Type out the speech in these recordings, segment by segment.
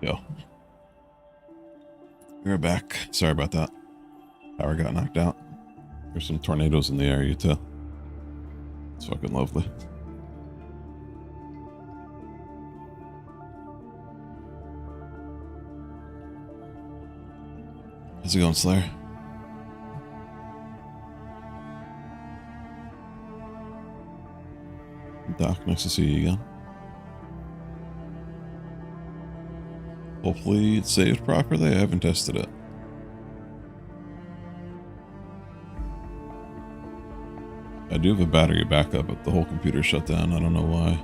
Yo, we're back. Sorry about that. Power got knocked out. There's some tornadoes in the area too. It's fucking lovely. How's it going, Slayer? Doc, nice to see you again. Hopefully it saved properly. I haven't tested it. I do have a battery backup, but the whole computer shut down. I don't know why.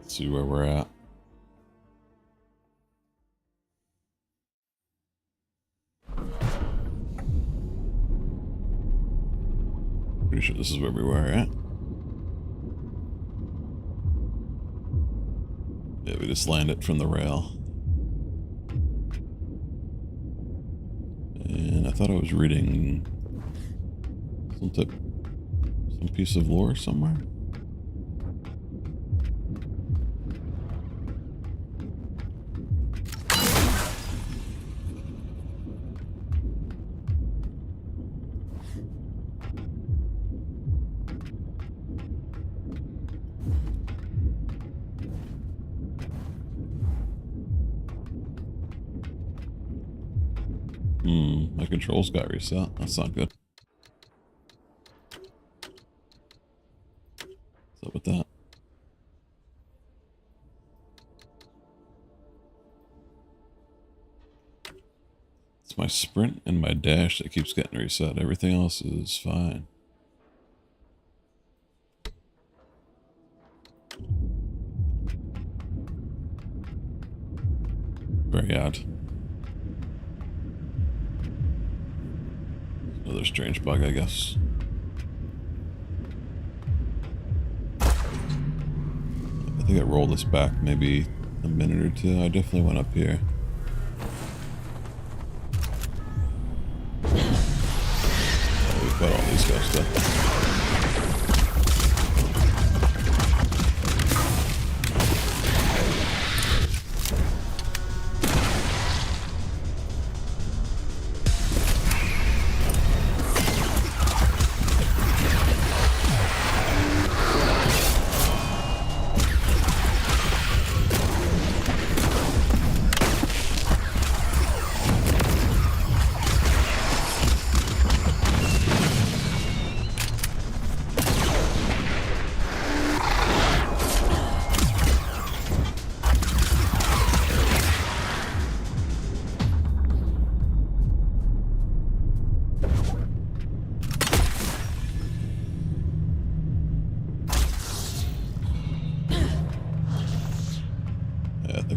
Let's see where we're at. Pretty sure this is where we were at. Yeah, we just landed from the rail. And I thought I was reading some piece of lore somewhere. My controls got reset. That's not good. What's up with that? It's my sprint and my dash that keeps getting reset. Everything else is fine. Very odd. Another strange bug, I guess. I think I rolled this back maybe a minute or two. I definitely went up here. Oh, we've got all these guys stuff.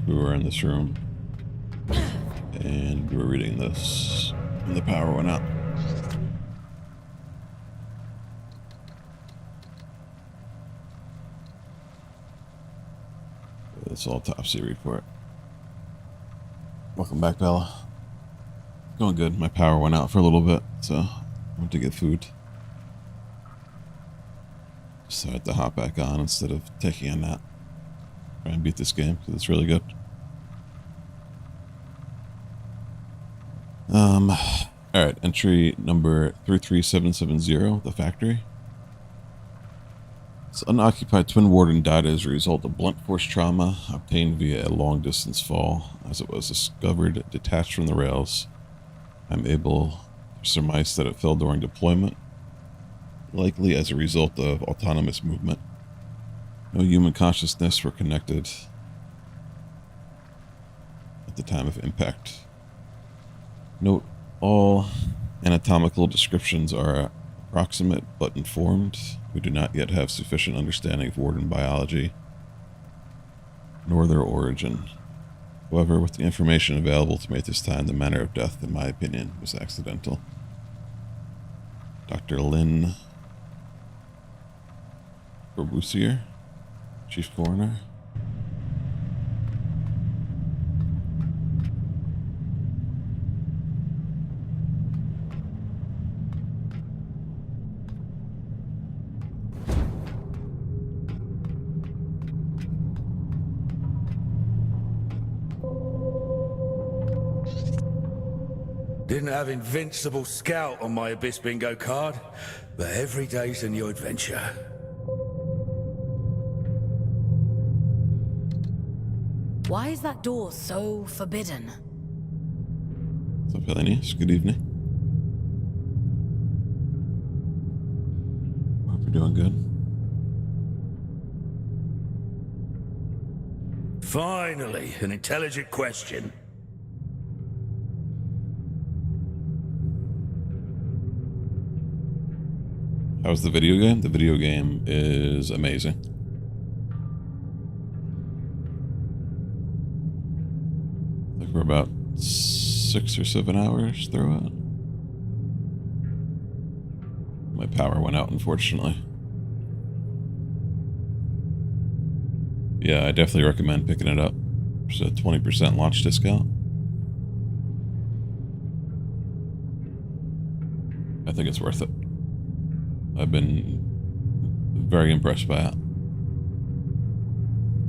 We were in this room and we were reading this and the power went out. It's all autopsy report. Welcome back, Bella. Going good. My power went out for a little bit, so I went to get food. So I had to hop back on instead of taking a nap. Try and beat this game because it's really good. Alright, entry number 33770, the factory. This unoccupied twin warden died as a result of blunt force trauma obtained via a long distance fall. As it was discovered detached from the rails, I'm able to surmise that it fell during deployment, likely as a result of autonomous movement. No human consciousness were connected at the time of impact. Note, all anatomical descriptions are approximate but informed. We do not yet have sufficient understanding of warden biology, nor their origin. However, with the information available to me at this time, the manner of death, in my opinion, was accidental. Dr. Lynn Corbusier, Chief Coroner. Didn't have Invincible Scout on my Abyss Bingo card, but every day's a new adventure. Why is that door so forbidden? What's up, Hellenius? Good evening. Hope you're doing good. Finally, an intelligent question. How's the video game? The video game is amazing. I think we're about 6 or 7 hours through it. My power went out, unfortunately. Yeah, I definitely recommend picking it up. There's a 20% launch discount. I think it's worth it. I've been very impressed by it.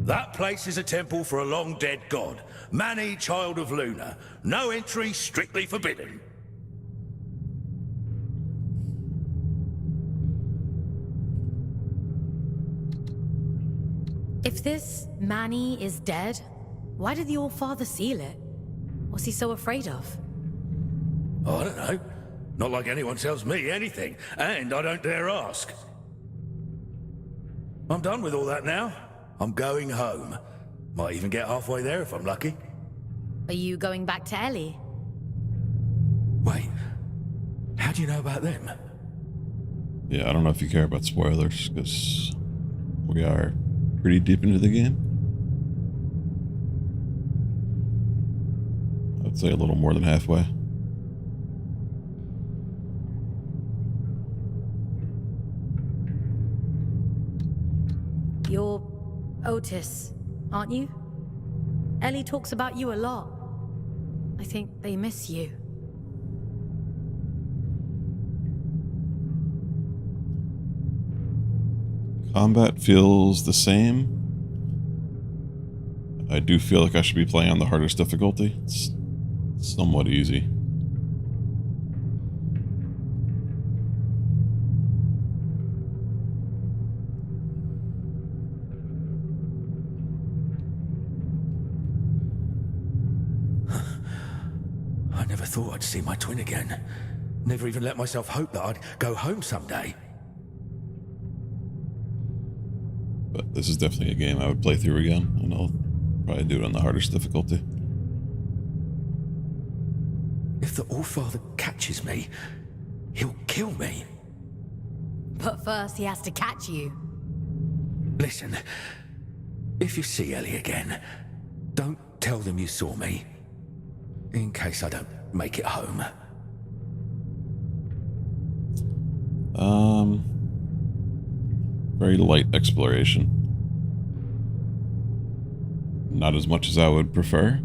That place is a temple for a long-dead god. Mani, child of Luna. No entry, strictly forbidden. If this Mani is dead, why did the All-Father seal it? What's he so afraid of? I don't know. Not like anyone tells me anything, and I don't dare ask. I'm done with all that now. I'm going home. Might even get halfway there if I'm lucky. Are you going back to Ellie? Wait, how do you know about them? Yeah, I don't know if you care about spoilers, because we are pretty deep into the game. I'd say a little more than halfway. You're Otis, aren't you? Ellie talks about you a lot. I think they miss you. Combat feels the same. I do feel like I should be playing on the hardest difficulty. It's somewhat easy. I never thought I'd see my twin again. Never even let myself hope that I'd go home someday. But this is definitely a game I would play through again, and I'll probably do it on the hardest difficulty. If the All-Father catches me, he'll kill me. But first he has to catch you. Listen, if you see Ellie again, don't tell them you saw me. In case I don't make it home. Very light exploration. Not as much as I would prefer.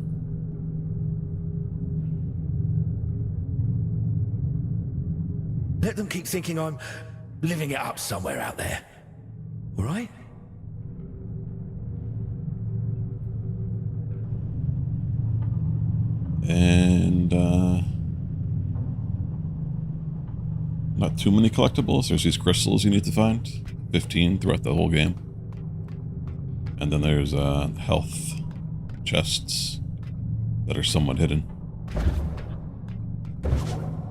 Let them keep thinking I'm living it up somewhere out there. All right? And, not too many collectibles. There's these crystals you need to find. 15 throughout the whole game. And then there's, health chests that are somewhat hidden.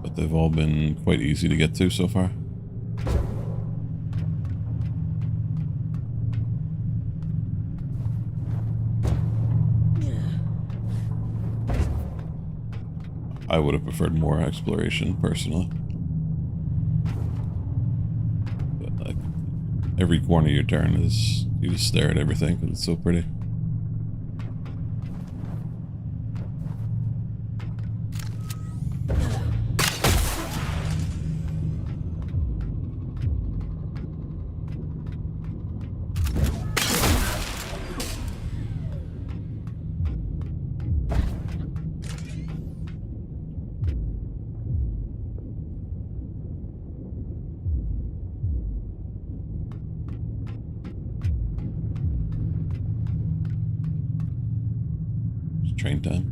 But they've all been quite easy to get to so far. I would have preferred more exploration, personally. But, like, every corner you turn is... you just stare at everything because it's so pretty. Train time.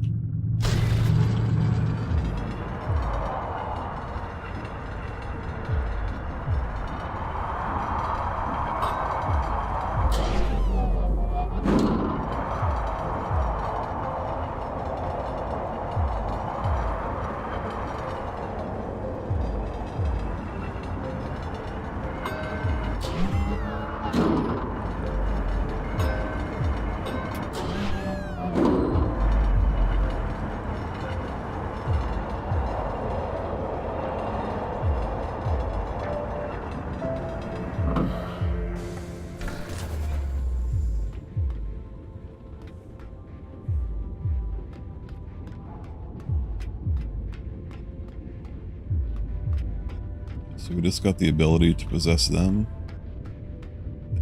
So we just got the ability to possess them.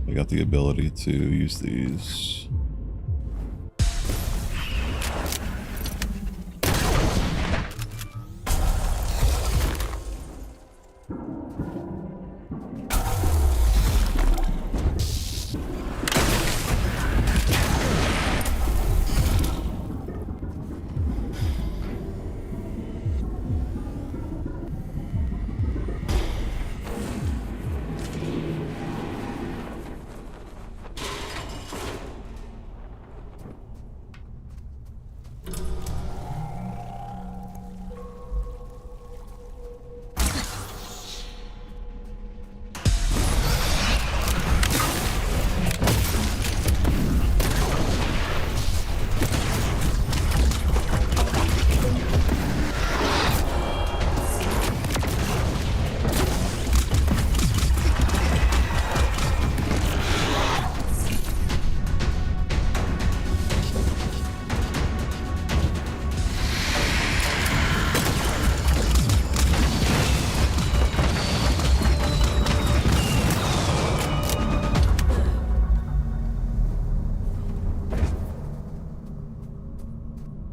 I got the ability to use these.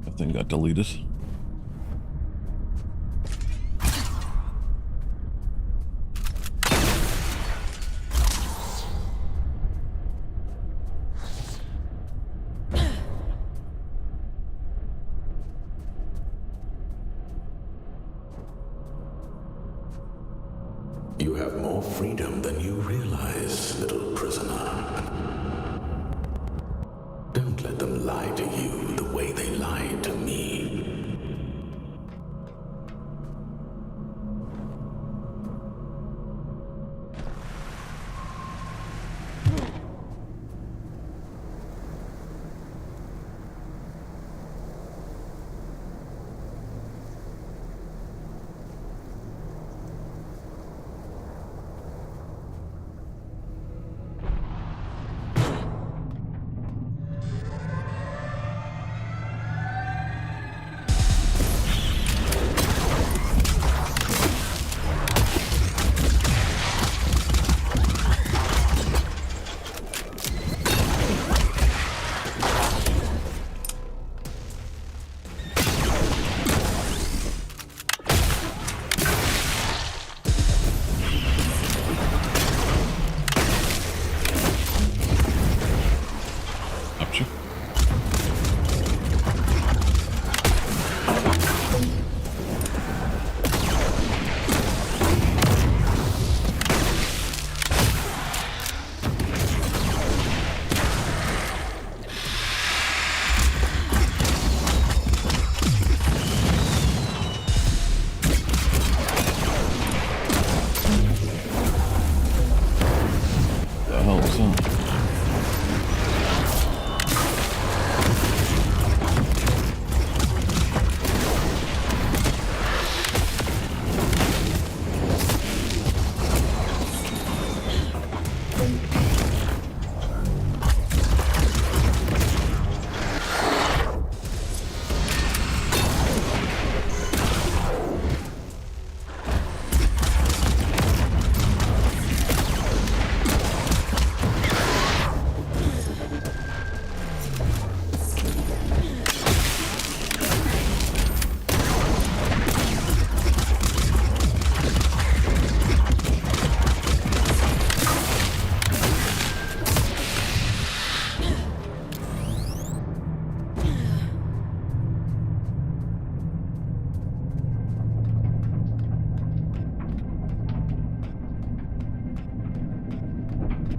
That thing got deleted. You have more freedom than you realize, little prisoner. Don't let them lie to you the way they lied to me.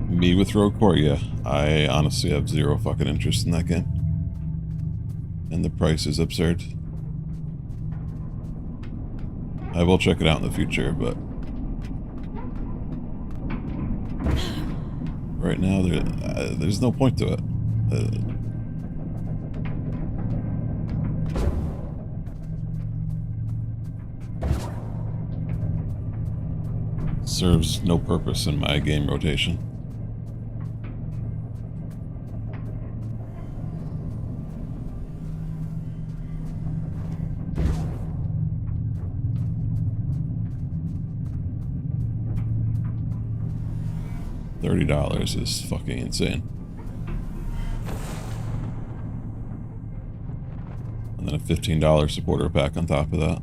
Me with Rogue Core, yeah. I honestly have zero fucking interest in that game. And the price is absurd. I will check it out in the future, but right now there's no point to it. Serves no purpose in my game rotation. $30 is fucking insane. And then a $15 supporter pack on top of that.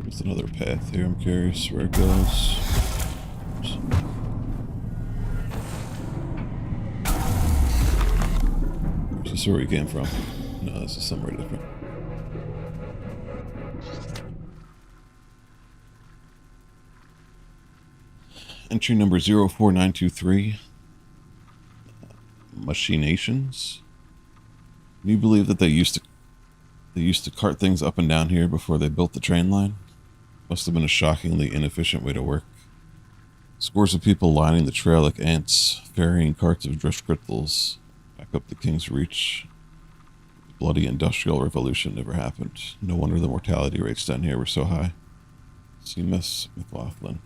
There's another path here. I'm curious where it goes. Is this where we came from? No, this is somewhere different. Entry number 04923. Machinations. Can you believe that they used to cart things up and down here before they built the train line? Must have been a shockingly inefficient way to work. Scores of people lining the trail like ants, ferrying carts of drift crystals back up the King's Reach. The bloody industrial revolution never happened. No wonder the mortality rates down here were so high. C.M.S. McLaughlin.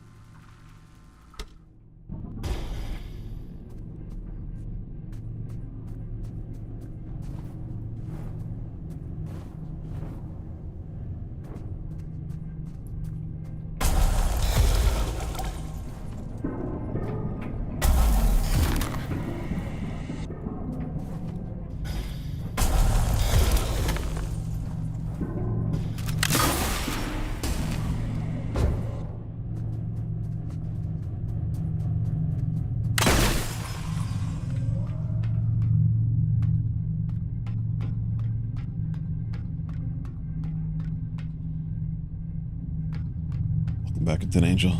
Back at Tin Angel.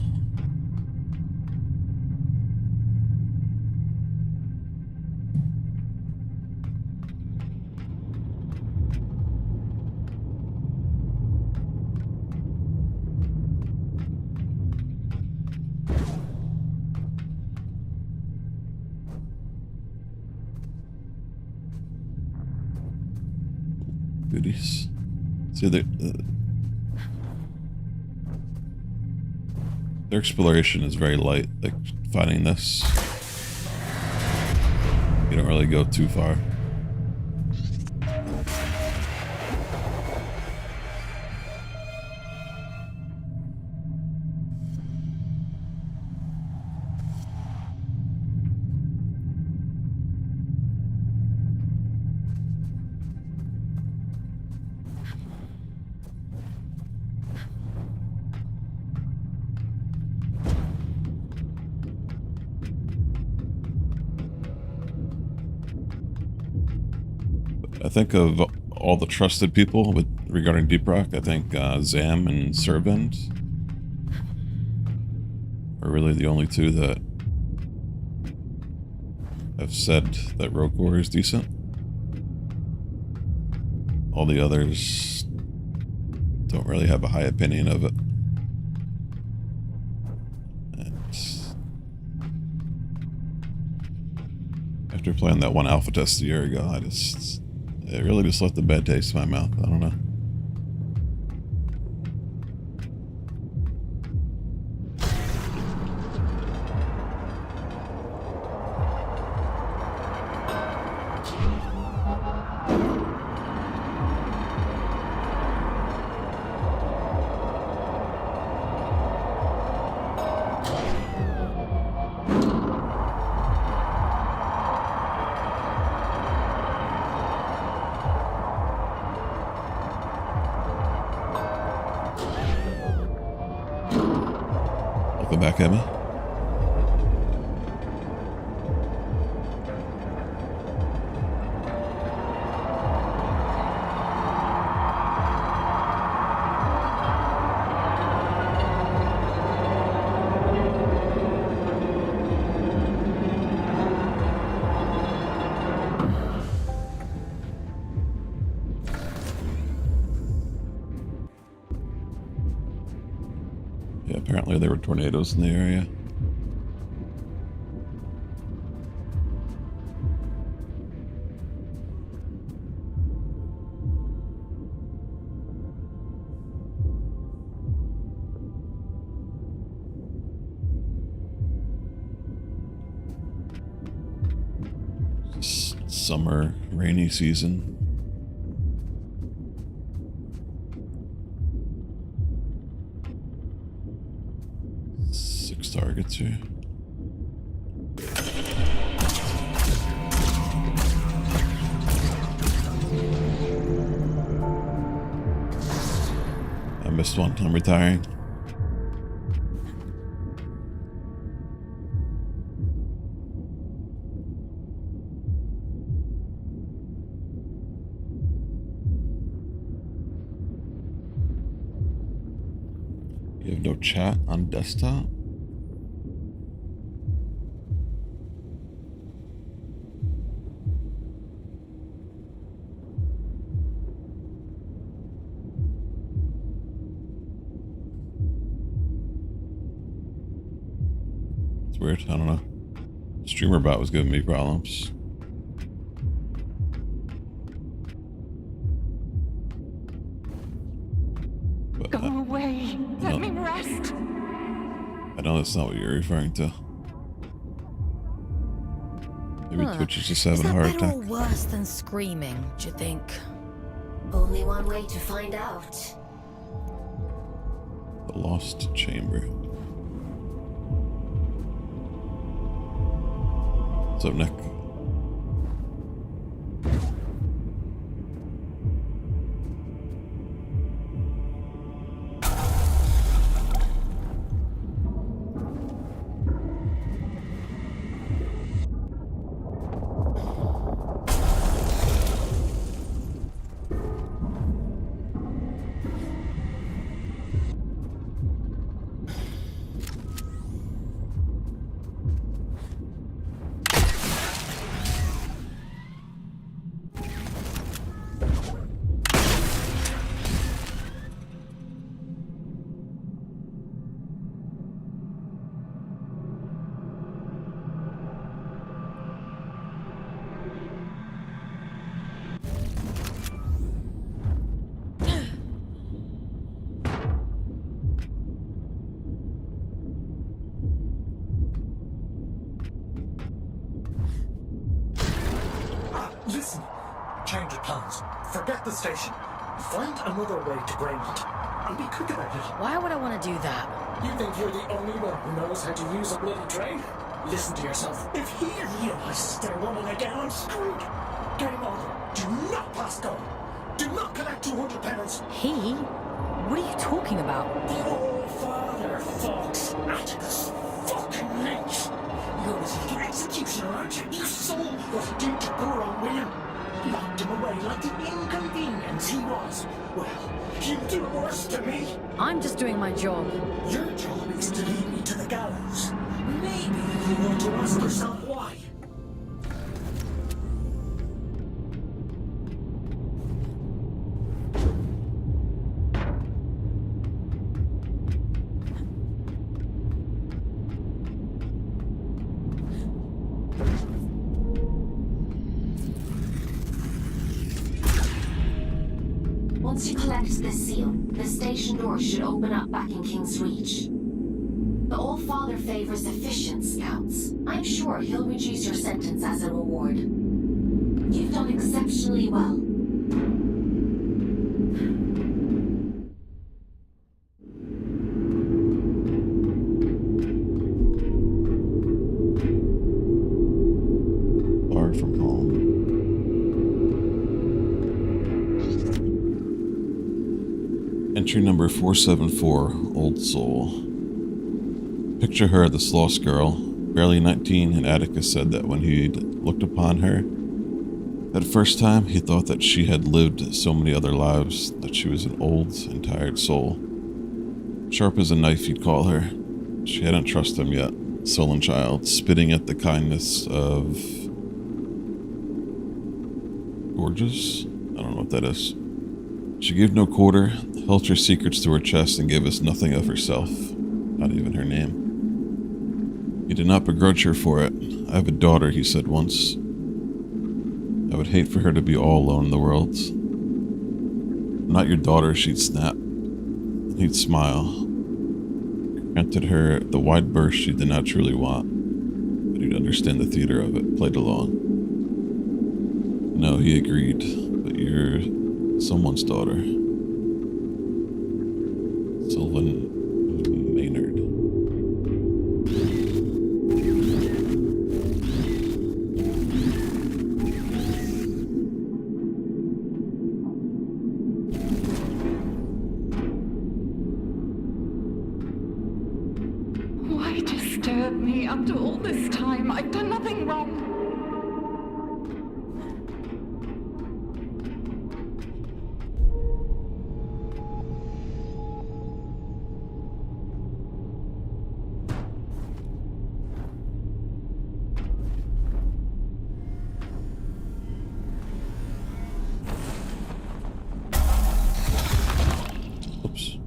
Goodies. See, their exploration is very light, like finding this. You don't really go too far. I think of all the trusted people regarding Deep Rock, I think Zam and Servend are really the only two that have said that Rogue Core is decent. All the others don't really have a high opinion of it. After playing that one alpha test a year ago, it really just left a bad taste in my mouth. I don't know. Back at me. Yeah, apparently there were tornadoes in the area. Summer, rainy season. Six targets here. I missed one. I'm retiring. You have no chat on desktop? It's weird. I don't know. Streamer bot was giving me problems. But Go away. Let me rest. I know that's not what you're referring to. Maybe Twitch is just having a heart Is that better attack. or worse than screaming, do you think? Only one way to find out. The Lost Chamber. What's up, Nick? Listen, change of plans. Forget the station. Find another way to Greymont. And be quick about it. Why would I want to do that? You think you're the only one who knows how to use a bloody train? Listen to yourself. If he realizes they're running again, I'm screwed. Game over. Do not pass go. Do not collect 200 penance. He? What are you talking about? The old father, Fox. Atticus. Fucking Lynch. You're his little executioner, aren't you? You saw what he did to poor old William. Locked him away like the inconvenience he was. Well, he'll do worse to me. I'm just doing my job. Your job is to lead me to the gallows. Maybe you want to ask yourself why. Once you collect this seal, the station door should open up back in King's Reach. The Old Father favors efficient scouts. I'm sure he'll reduce your sentence as a reward. You've done exceptionally well. Far from home. Entry number 474, Old Soul. Picture her, this lost girl, barely 19, and Atticus said that when he'd looked upon her, that first time he thought that she had lived so many other lives, that she was an old and tired soul. Sharp as a knife, he'd call her. She hadn't trusted him yet, sullen child, spitting at the kindness of... Gorgeous? I don't know what that is. She gave no quarter, held her secrets to her chest, and gave us nothing of herself. Not even her name. He did not begrudge her for it. I have a daughter, he said once. I would hate for her to be all alone in the world. I'm not your daughter, she'd snap. He'd smile. Granted her the wide berth she did not truly want, but he'd understand the theater of it, played along. No, he agreed, but you're someone's daughter. Sylvan Maynard. Why disturb me after all this time? I've done nothing wrong. Oops.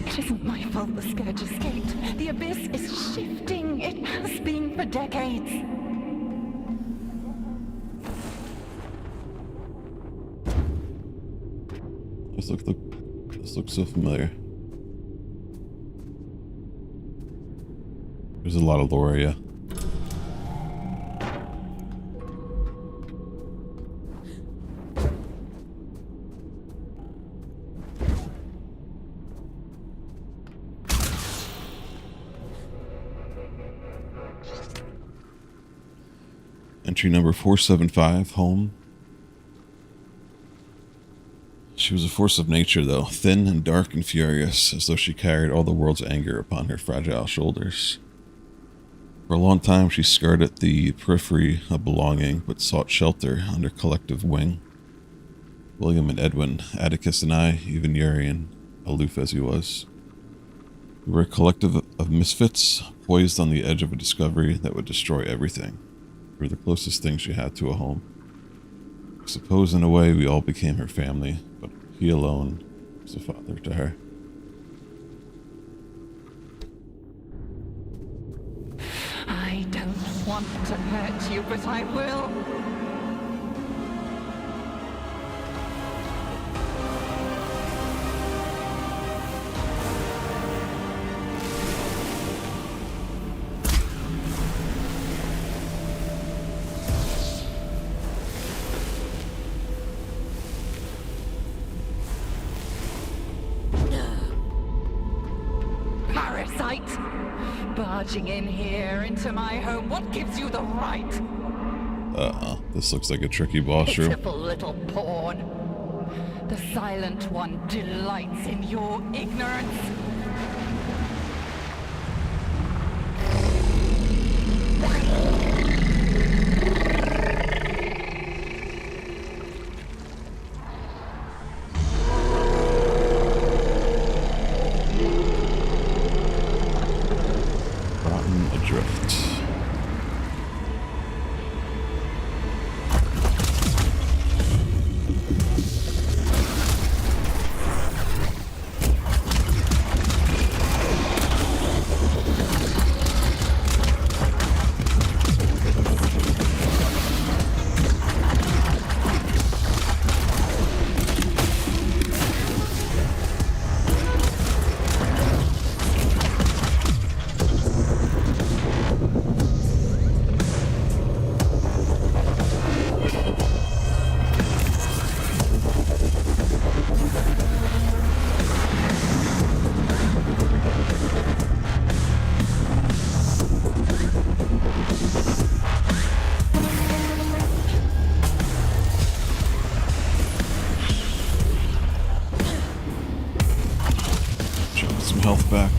It isn't my fault the scourge escaped. The abyss is shifting. It has been for decades. This looks so familiar. There's a lot of lore, yeah. Entry number 475, home. She was a force of nature, though, thin and dark and furious, as though she carried all the world's anger upon her fragile shoulders. For a long time, she skirted at the periphery of belonging, but sought shelter under collective wing. William and Edwin, Atticus and I, even Urian, aloof as he was. We were a collective of misfits, poised on the edge of a discovery that would destroy everything. We were the closest thing she had to a home. I suppose in a way we all became her family, but he alone was a father to her. I don't want to hurt you, but I will. Parasite! Barging in here into my home, what gives you the right? This looks like a tricky boss room. Pitiful little pawn. The Silent One delights in your ignorance. Rotten adrift. Some health back.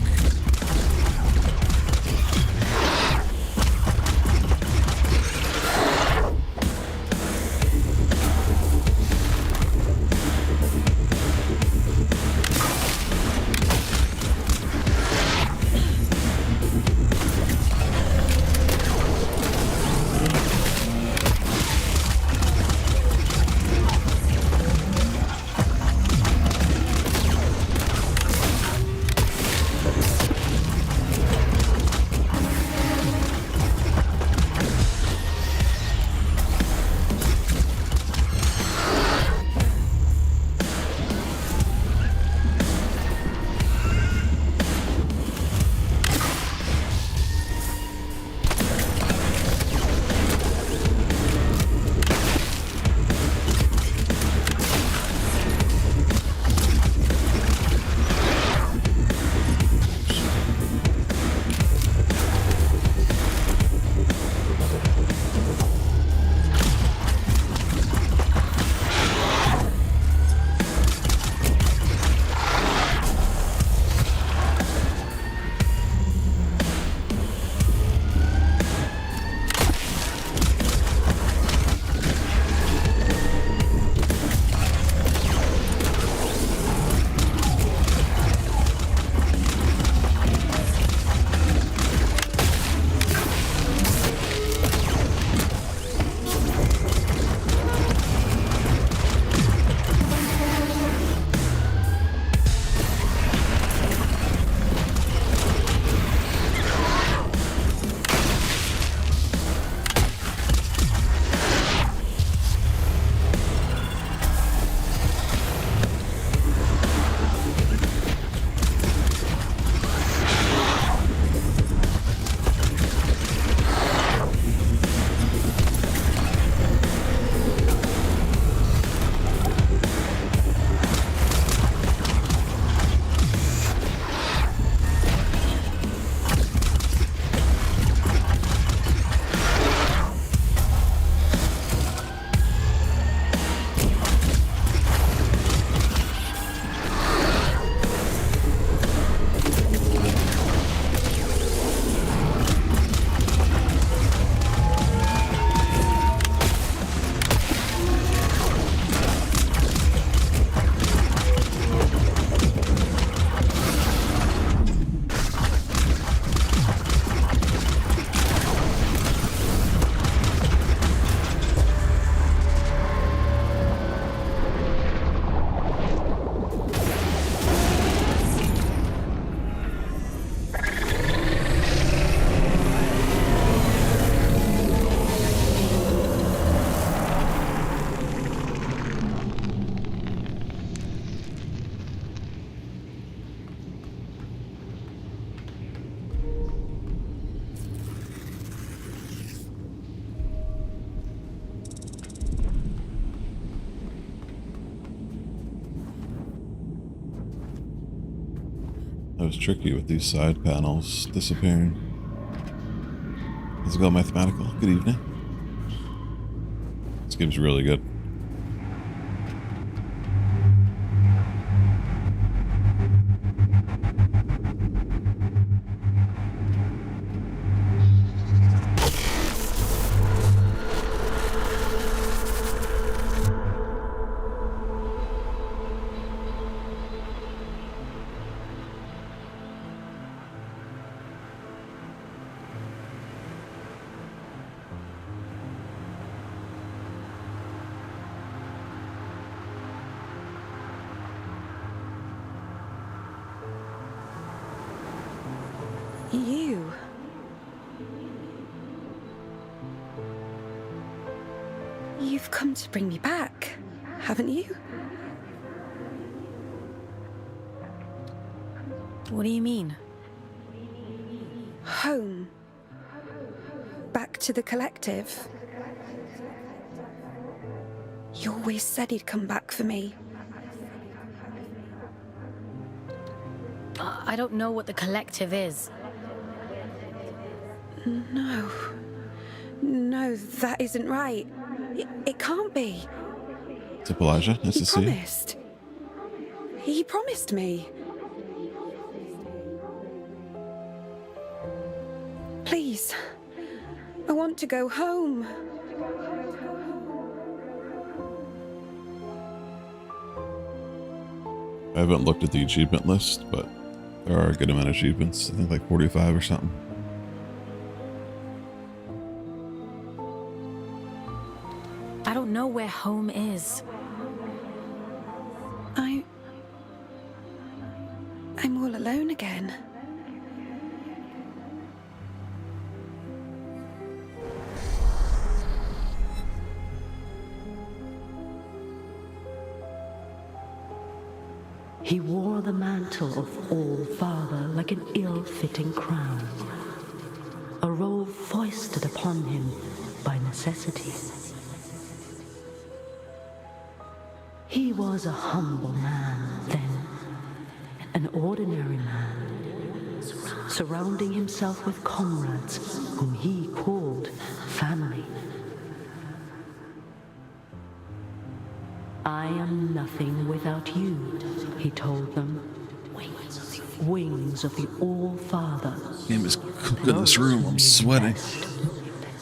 That was tricky with these side panels disappearing. How's it go, Mathematical? Good evening. This game's really good. You. You've come to bring me back, haven't you? What do you mean? Home. Back to the collective. You always said he'd come back for me. I don't know what the collective is. No. No, that isn't right. It can't be. What's up, Elijah? Nice He to see you. promised. He promised me. Please. I want to go home. I haven't looked at the achievement list, but there are a good amount of achievements. I think like 45 or something. I don't know where home is. I'm all alone again. He wore the mantle of All-Father like an ill-fitting crown, a role foisted upon him by necessity. He was a humble man then, an ordinary man, surrounding himself with comrades whom he called family. I am nothing without you, he told them. Wings of the All-Father. Game is cooked in this room. I'm sweating.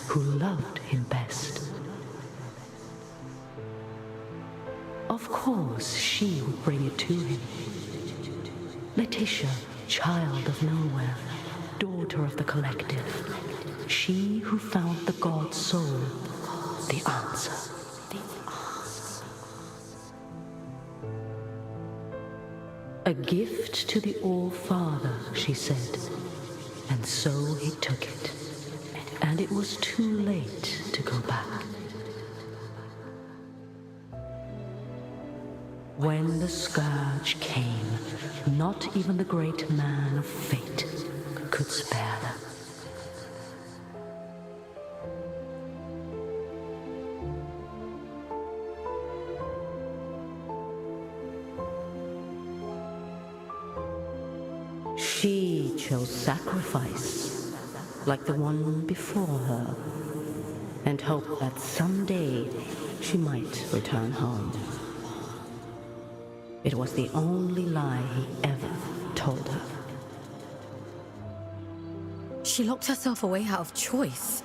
Who loved him best. Of course, she would bring it to him. Letitia, child of nowhere, daughter of the collective. She who found the God soul, the answer. A gift to the All-Father, she said, and so he took it. And it was too late to go back. When the scourge came, not even the great man of fate could spare them. She chose sacrifice, like the one before her, and hoped that someday she might return home. It was the only lie he ever told her. She locked herself away out of choice.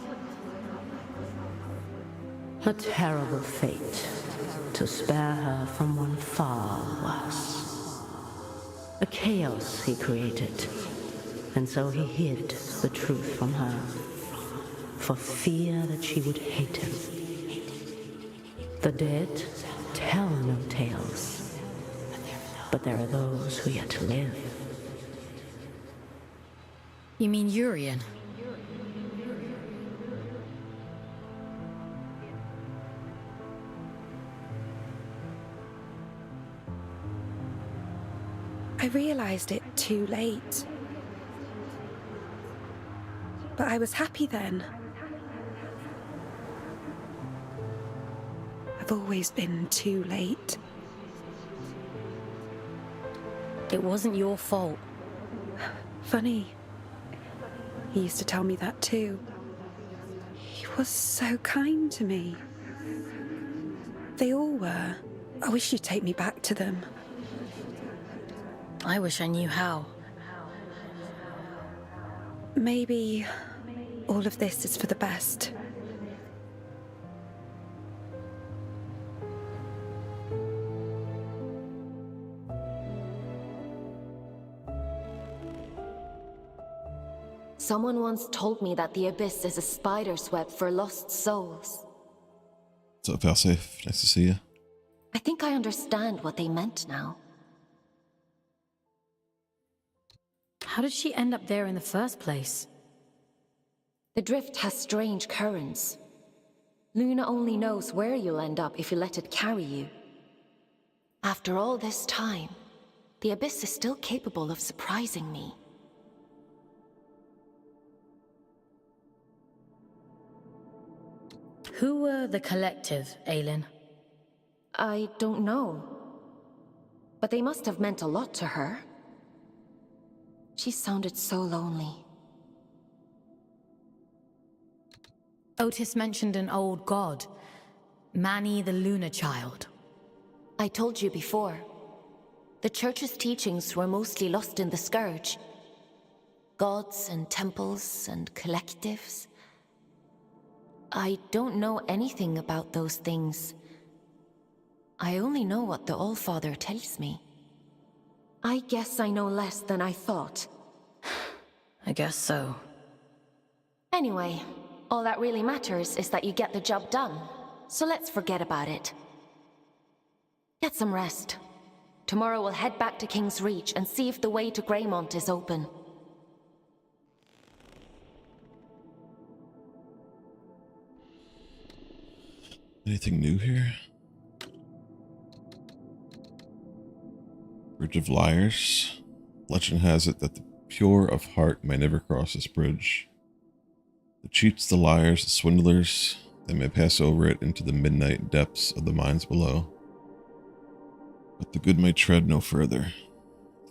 A terrible fate to spare her from one far worse. A chaos he created, and so he hid the truth from her, for fear that she would hate him. The dead tell no tales, but there are those who yet to live. You mean Urian? I realized it too late. But I was happy then. I've always been too late. It wasn't your fault. funny. He used to tell me that too. He was so kind to me. They all were. I wish you'd take me back to them. I wish I knew how. Maybe all of this is for the best. Someone once told me that the Abyss is a spider's web for lost souls. What's up, Falsafe? Nice to see you. I think I understand what they meant now. How did she end up there in the first place? The drift has strange currents. Luna only knows where you'll end up if you let it carry you. After all this time, the Abyss is still capable of surprising me. Who were the collective, Aylin? I don't know. But they must have meant a lot to her. She sounded so lonely. Otis mentioned an old god. Manny the Lunar Child. I told you before. The Church's teachings were mostly lost in the Scourge. Gods and temples and collectives. I don't know anything about those things. I only know what the Allfather tells me. I guess I know less than I thought. I guess so. Anyway, all that really matters is that you get the job done. So let's forget about it. Get some rest. Tomorrow we'll head back to King's Reach and see if the way to Greymont is open. Anything new here? Bridge of Liars. Legend has it that the pure of heart may never cross this bridge. The cheats, the liars, the swindlers, they may pass over it into the midnight depths of the mines below. But the good may tread no further.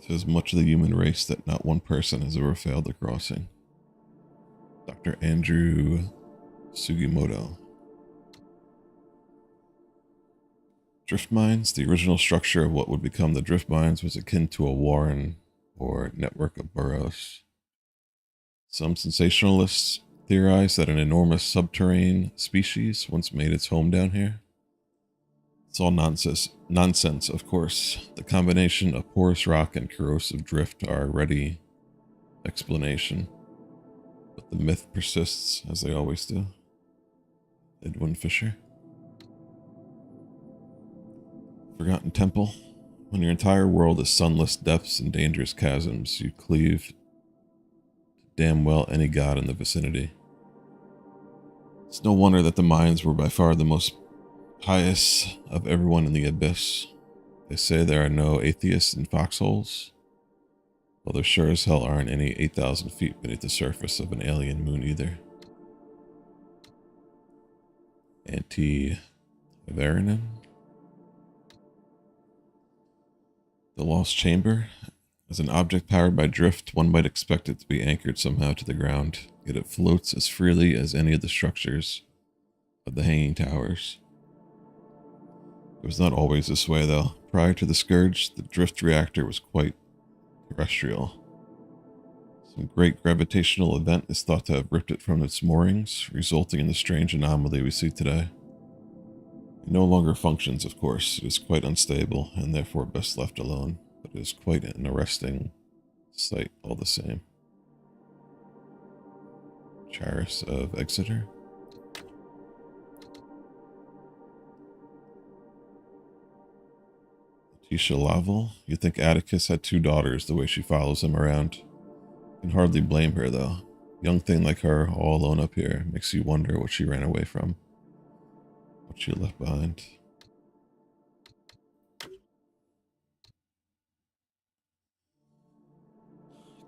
Says much of the human race that not one person has ever failed the crossing. Dr. Andrew Sugimoto. Drift mines, the original structure of what would become the drift mines, was akin to a warren or network of burrows. Some sensationalists theorize that an enormous subterranean species once made its home down here. It's all nonsense, of course. The combination of porous rock and corrosive drift are a ready explanation. But the myth persists, as they always do. Edwin Fisher. Forgotten Temple. When your entire world is sunless depths and dangerous chasms, you cleave to damn well any god in the vicinity. It's no wonder that the mines were by far the most pious of everyone in the Abyss. They say there are no atheists in foxholes. Well, there sure as hell aren't any 8,000 feet beneath the surface of an alien moon either. Anti-Varanen? The Lost Chamber. As an object powered by drift, one might expect it to be anchored somehow to the ground, yet it floats as freely as any of the structures of the hanging towers. It was not always this way, though. Prior to the Scourge, the drift reactor was quite terrestrial. Some great gravitational event is thought to have ripped it from its moorings, resulting in the strange anomaly we see today. It no longer functions, of course. It is quite unstable, and therefore best left alone, but it is quite an arresting sight all the same. Charis of Exeter. Tisha Laval. You'd think Atticus had 2 daughters the way she follows him around. Can hardly blame her, though. Young thing like her, all alone up here, makes you wonder what she ran away from. What she left behind.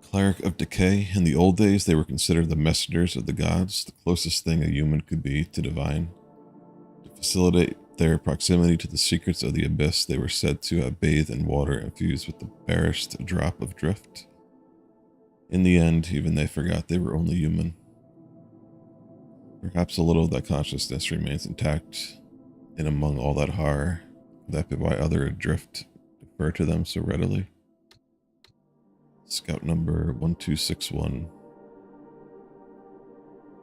Cleric of Decay. In the old days, they were considered the messengers of the gods, the closest thing a human could be to divine. To facilitate their proximity to the secrets of the Abyss, they were said to have bathed in water infused with the barest drop of drift. In the end, even they forgot they were only human. Perhaps a little of that consciousness remains intact, and among all that horror, that be why other adrift defer to them so readily. Scout number 1261.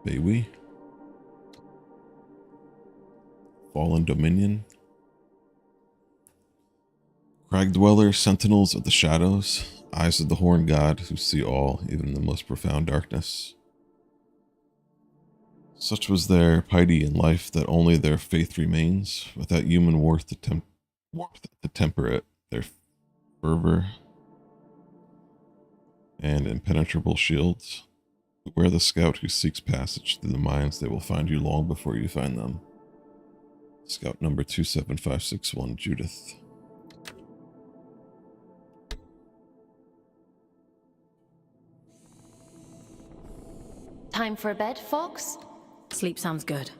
Baywee? Fallen Dominion? Crag Dweller, Sentinels of the Shadows, Eyes of the Horn God who see all, even in the most profound darkness. Such was their piety in life that only their faith remains, without human warmth to temper it, their fervor and impenetrable shields. Beware the scout who seeks passage through the mines, they will find you long before you find them. Scout number 27561, Judith. Time for bed, Fox? Sleep sounds good.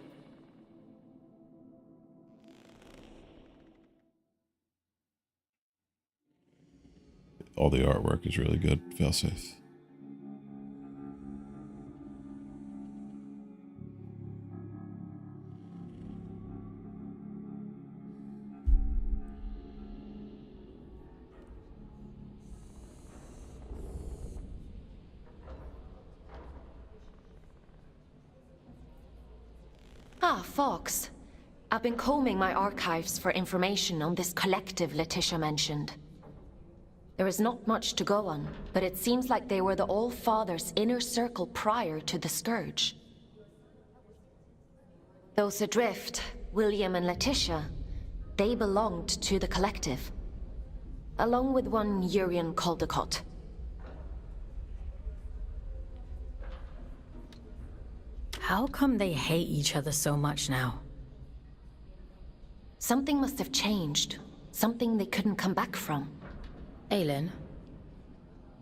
All the artwork is really good. Fail safe. Ah, Fox. I've been combing my archives for information on this collective Letitia mentioned. There is not much to go on, but it seems like they were the All-Father's inner circle prior to the Scourge. Those adrift, William and Letitia, they belonged to the collective, along with one Urian Caldecott. How come they hate each other so much now? Something must have changed. Something they couldn't come back from. Aelin,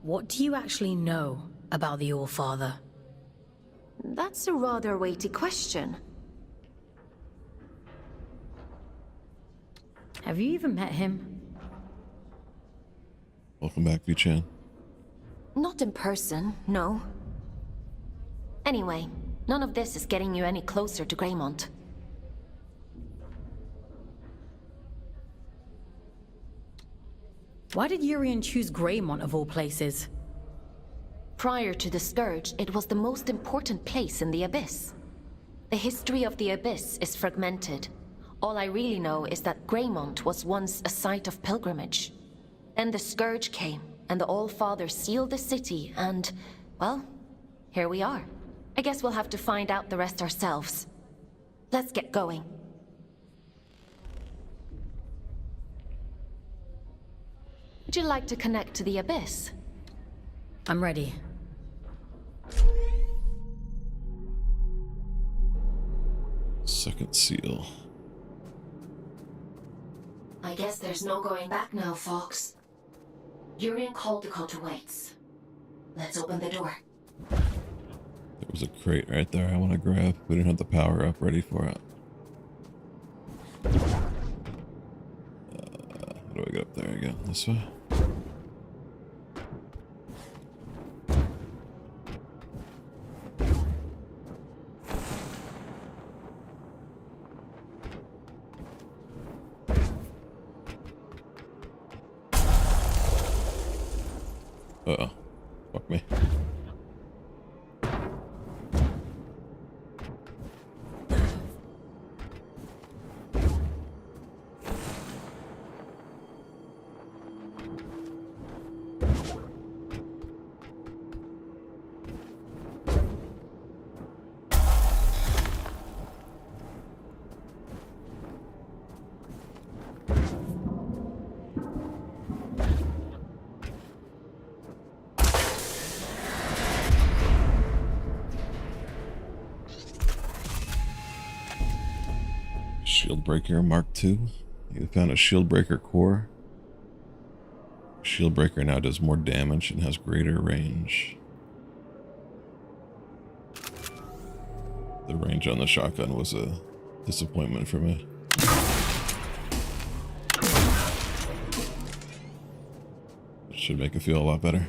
what do you actually know about the All-Father? That's a rather weighty question. Have you even met him? Welcome back, V-Chan. Not in person, no. Anyway, none of this is getting you any closer to Greymont. Why did Urian choose Greymont of all places? Prior to the Scourge, it was the most important place in the Abyss. The history of the Abyss is fragmented. All I really know is that Greymont was once a site of pilgrimage. Then the Scourge came, and the All-Father sealed the city, and, well, here we are. I guess we'll have to find out the rest ourselves. Let's get going. Would you like to connect to the Abyss? I'm ready. Second seal. I guess there's no going back now, Fox. Urian Caldecott awaits. Let's open the door. There was a crate right there I want to grab. We didn't have the power up ready for it. How do I get up there again? This way? Uh-oh. Fuck me. Shieldbreaker Mark II. You found a Shieldbreaker core. Shieldbreaker now does more damage and has greater range. The range on the shotgun was a disappointment for me. It should make it feel a lot better.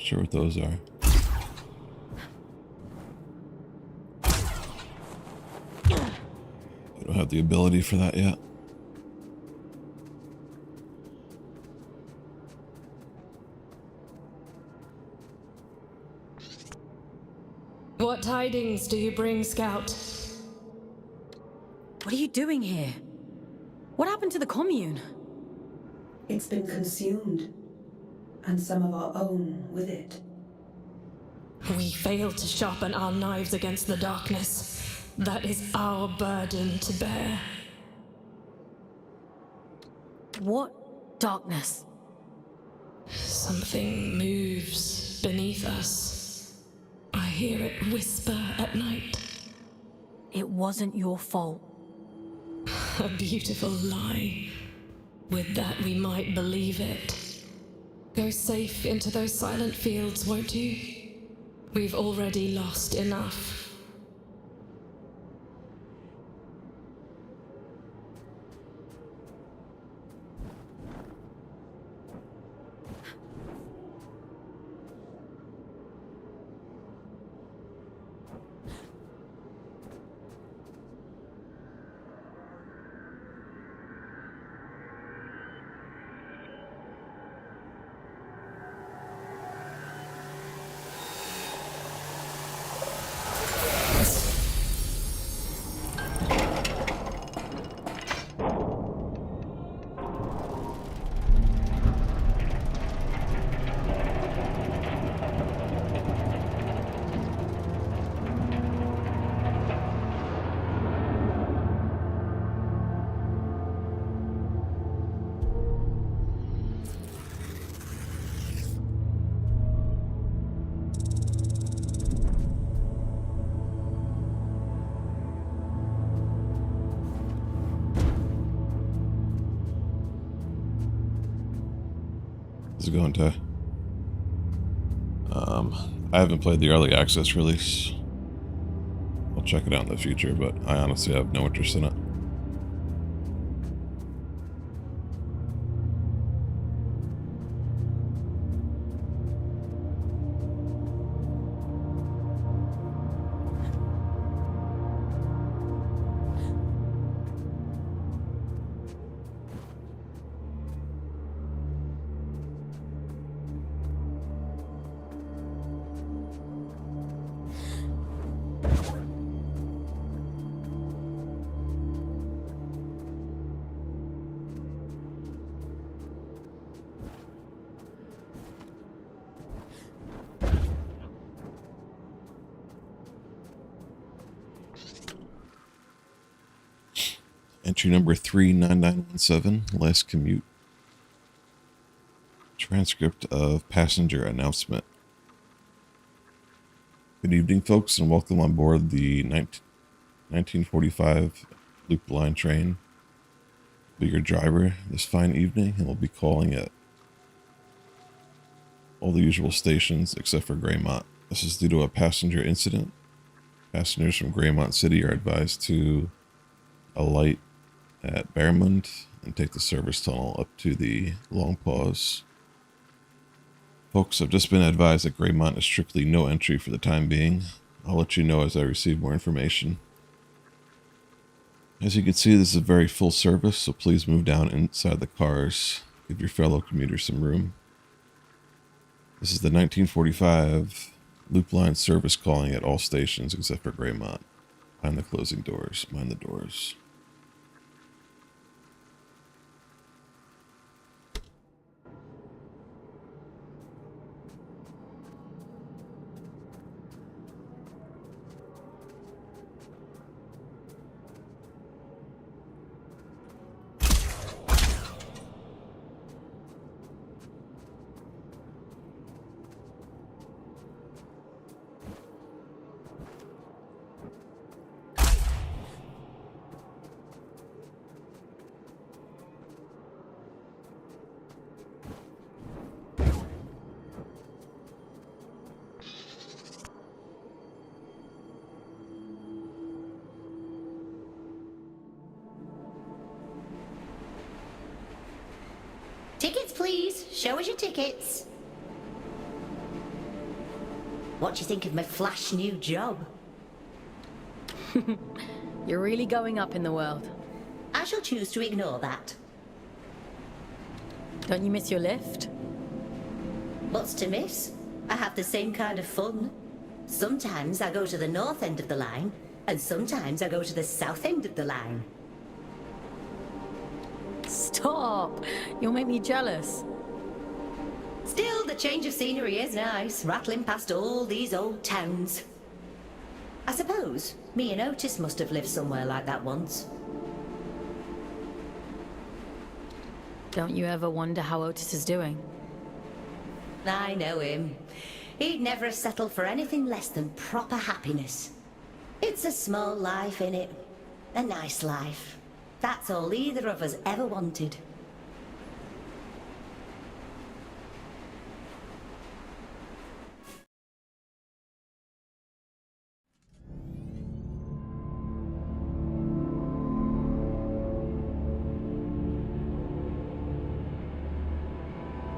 Sure what those are. I don't have the ability for that yet. What tidings do you bring, Scout? What are you doing here? What happened to the commune? It's been consumed, and some of our own with it. We failed to sharpen our knives against the darkness. That is our burden to bear. What darkness? Something moves beneath us. I hear it whisper at night. It wasn't your fault. A beautiful lie. With that, we might believe it. Go safe into those silent fields, won't you? We've already lost enough. How's it going, Ty? I haven't played the early access release. I'll check it out in the future, but I honestly have no interest in it. Entry number 39917, last commute. Transcript of passenger announcement. Good evening, folks, and welcome on board the 1945 Loop Line train. I'll be your driver this fine evening, and we'll be calling at all the usual stations except for Greymont. This is due to a passenger incident. Passengers from Greymont City are advised to alight at Bearmond and take the service tunnel up to the Long Pause. Folks, I've just been advised that Greymont is strictly no entry for the time being. I'll let you know as I receive more information. As you can see, this is a very full service, so please move down inside the cars. Give your fellow commuters some room. This is the 1945 Loop Line service calling at all stations except for Greymont. Mind the closing doors. Mind the doors. Tickets, please. Show us your tickets. What do you think of my flash new job? You're really going up in the world. I shall choose to ignore that. Don't you miss your lift? What's to miss? I have the same kind of fun. Sometimes I go to the north end of the line, and sometimes I go to the south end of the line. Stop! You'll make me jealous. Still, the change of scenery is nice, rattling past all these old towns. I suppose me and Otis must have lived somewhere like that once. Don't you ever wonder how Otis is doing? I know him. He'd never have settled for anything less than proper happiness. It's a small life, innit? A nice life. That's all either of us ever wanted.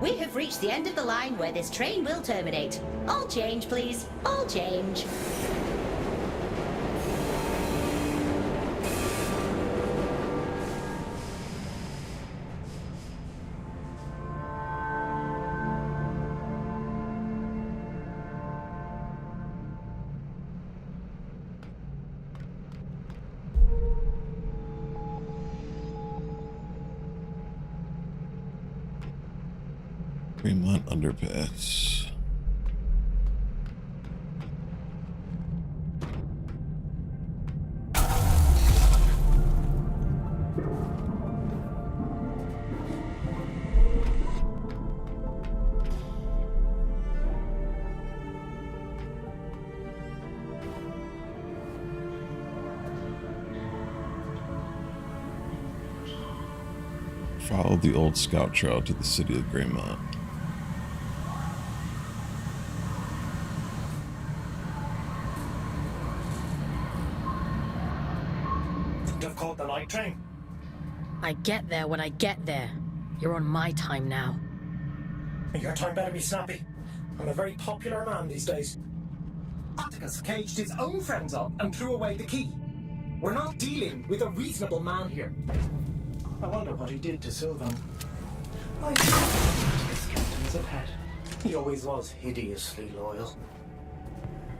We have reached the end of the line where this train will terminate. All change, please. All change. Fremont Underpass. Follow the old scout trail to the city of Greymont. Have caught the night train. I get there when I get there. You're on my time now. Your time better be snappy. I'm a very popular man these days. Atticus caged his own friends up and threw away the key. We're not dealing with a reasonable man here. I wonder what he did to Sylvan. I Atticus kept him as a pet. He always was hideously loyal.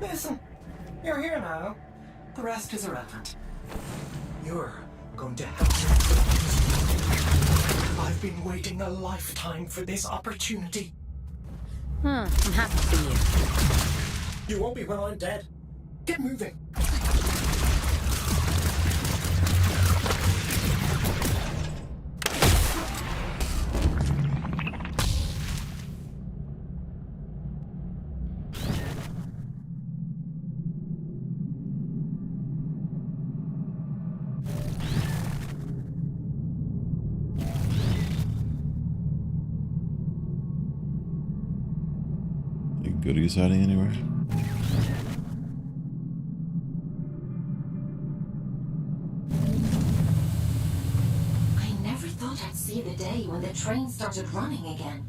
Listen, you're here now. The rest is irrelevant. You're going to help me. I've been waiting a lifetime for this opportunity. I'm happy for You won't be when I'm dead. Get moving. Any goodies hiding anywhere? I never thought I'd see the day when the train started running again.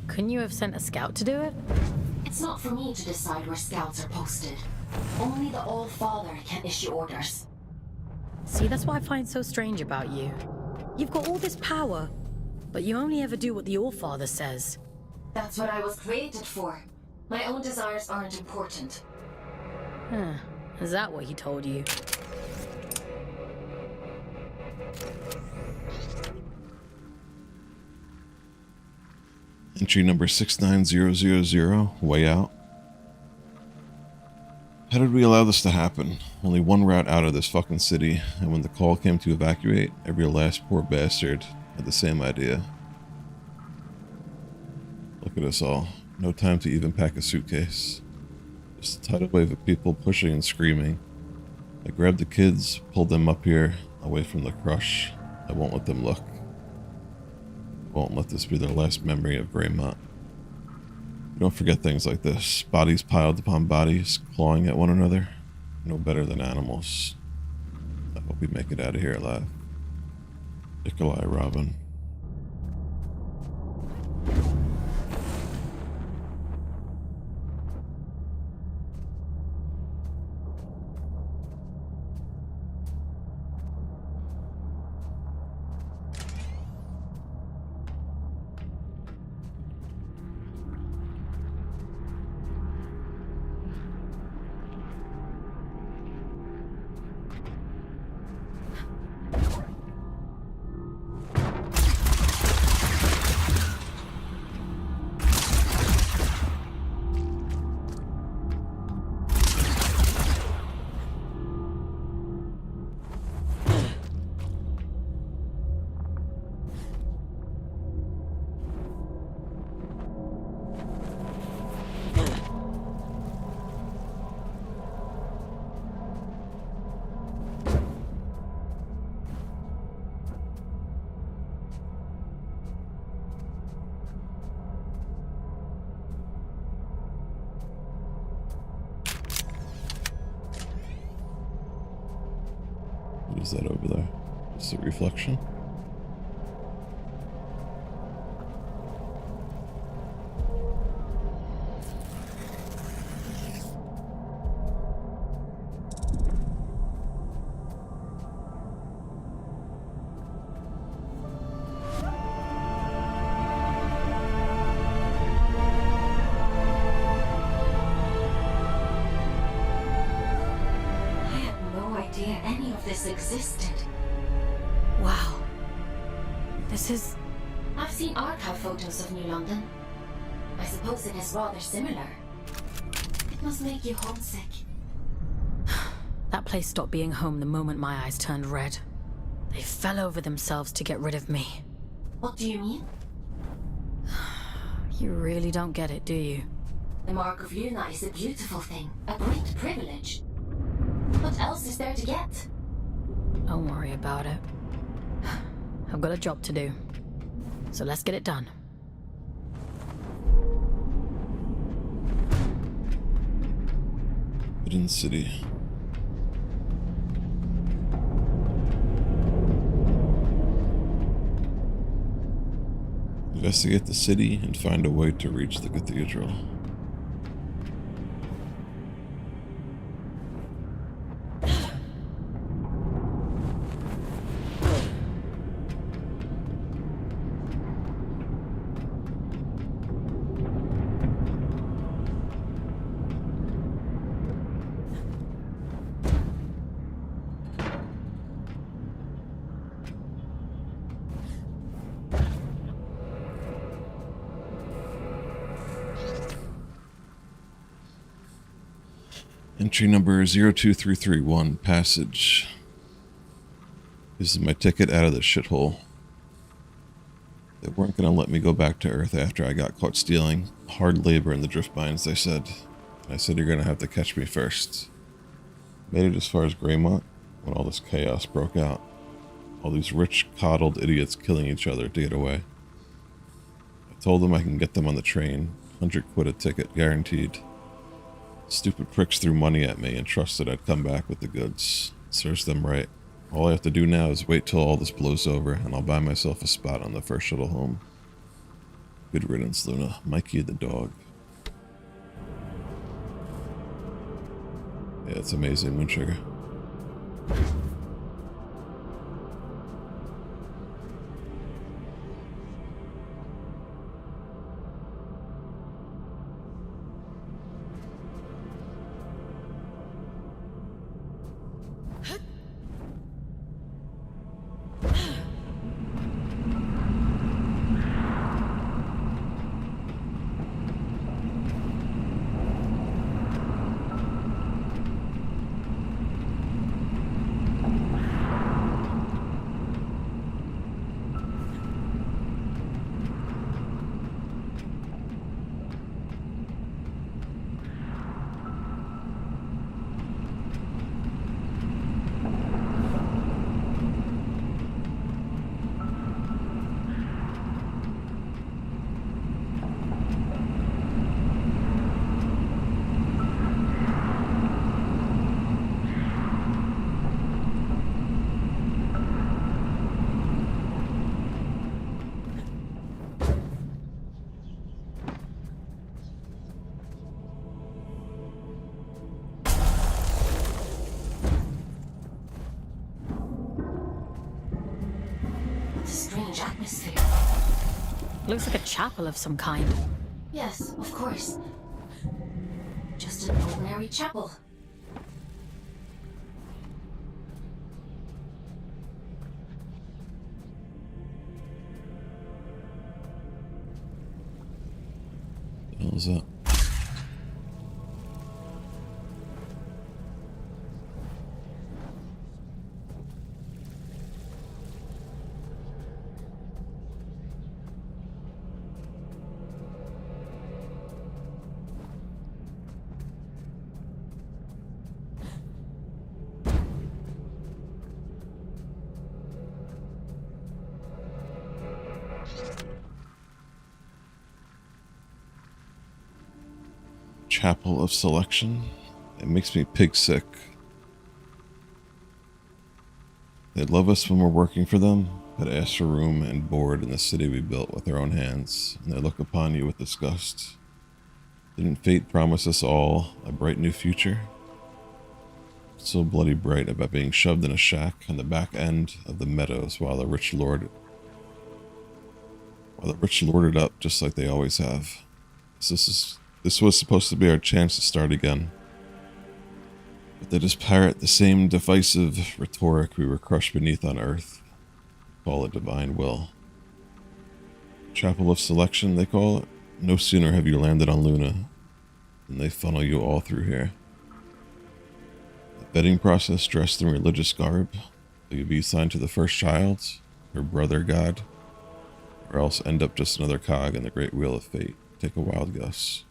Couldn't you have sent a scout to do it? It's not for me to decide where scouts are posted. Only the All-Father can issue orders. See, that's what I find so strange about you. You've got all this power, but you only ever do what the All-Father says. That's what I was created for. My own desires aren't important. Huh. Is that what he told you? Entry number 69000, way out. How did we allow this to happen? Only one route out of this fucking city, and when the call came to evacuate, every last poor bastard had the same idea. Look at us all. No time to even pack a suitcase. Just a tidal wave of people pushing and screaming. I grabbed the kids, pulled them up here, away from the crush. I won't let them look. Won't let this be their last memory of Greymont. We don't forget things like this. Bodies piled upon bodies, clawing at one another. No better than animals. I hope we make it out of here alive. Nikolai Robin. Is that over there? Is it reflection? Any of this existed. Wow. This is... I've seen archive photos of New London. I suppose it is rather similar. It must make you homesick. That place stopped being home the moment my eyes turned red. They fell over themselves to get rid of me. What do you mean? You really don't get it, do you? The Mark of Luna is a beautiful thing, a great privilege. What else is there to get? Don't worry about it. I've got a job to do. So let's get it done. Hidden City. Investigate the city and find a way to reach the cathedral. Entry number 02331, passage. This is my ticket out of the shithole. They weren't going to let me go back to Earth after I got caught stealing. Hard labor in the drift mines, they said. I said, you're going to have to catch me first. Made it as far as Greymont when all this chaos broke out. All these rich, coddled idiots killing each other to get away. I told them I can get them on the train. 100 quid a ticket, guaranteed. Stupid pricks threw money at me and trusted I'd come back with the goods. Serves them right. All I have to do now is wait till all this blows over, and I'll buy myself a spot on the first shuttle home. Good riddance, Luna. Mikey the dog. Yeah, it's amazing, Moonsugar. Strange atmosphere. Looks like a chapel of some kind. Yes, of course. Just an ordinary chapel. What the hell is that? Chapel of Selection. It makes me pig sick. They love us when we're working for them, but ask for room and board in the city we built with our own hands, and they look upon you with disgust. Didn't fate promise us all a bright new future? So bloody bright about being shoved in a shack on the back end of the meadows while the rich lorded up just like they always have. This was supposed to be our chance to start again. But they just parrot the same divisive rhetoric we were crushed beneath on Earth. Call it divine will. Chapel of Selection, they call it. No sooner have you landed on Luna than they funnel you all through here. The vetting process dressed in religious garb. Will you be assigned to the first child, her brother god, or else end up just another cog in the great wheel of fate? Take a wild guess.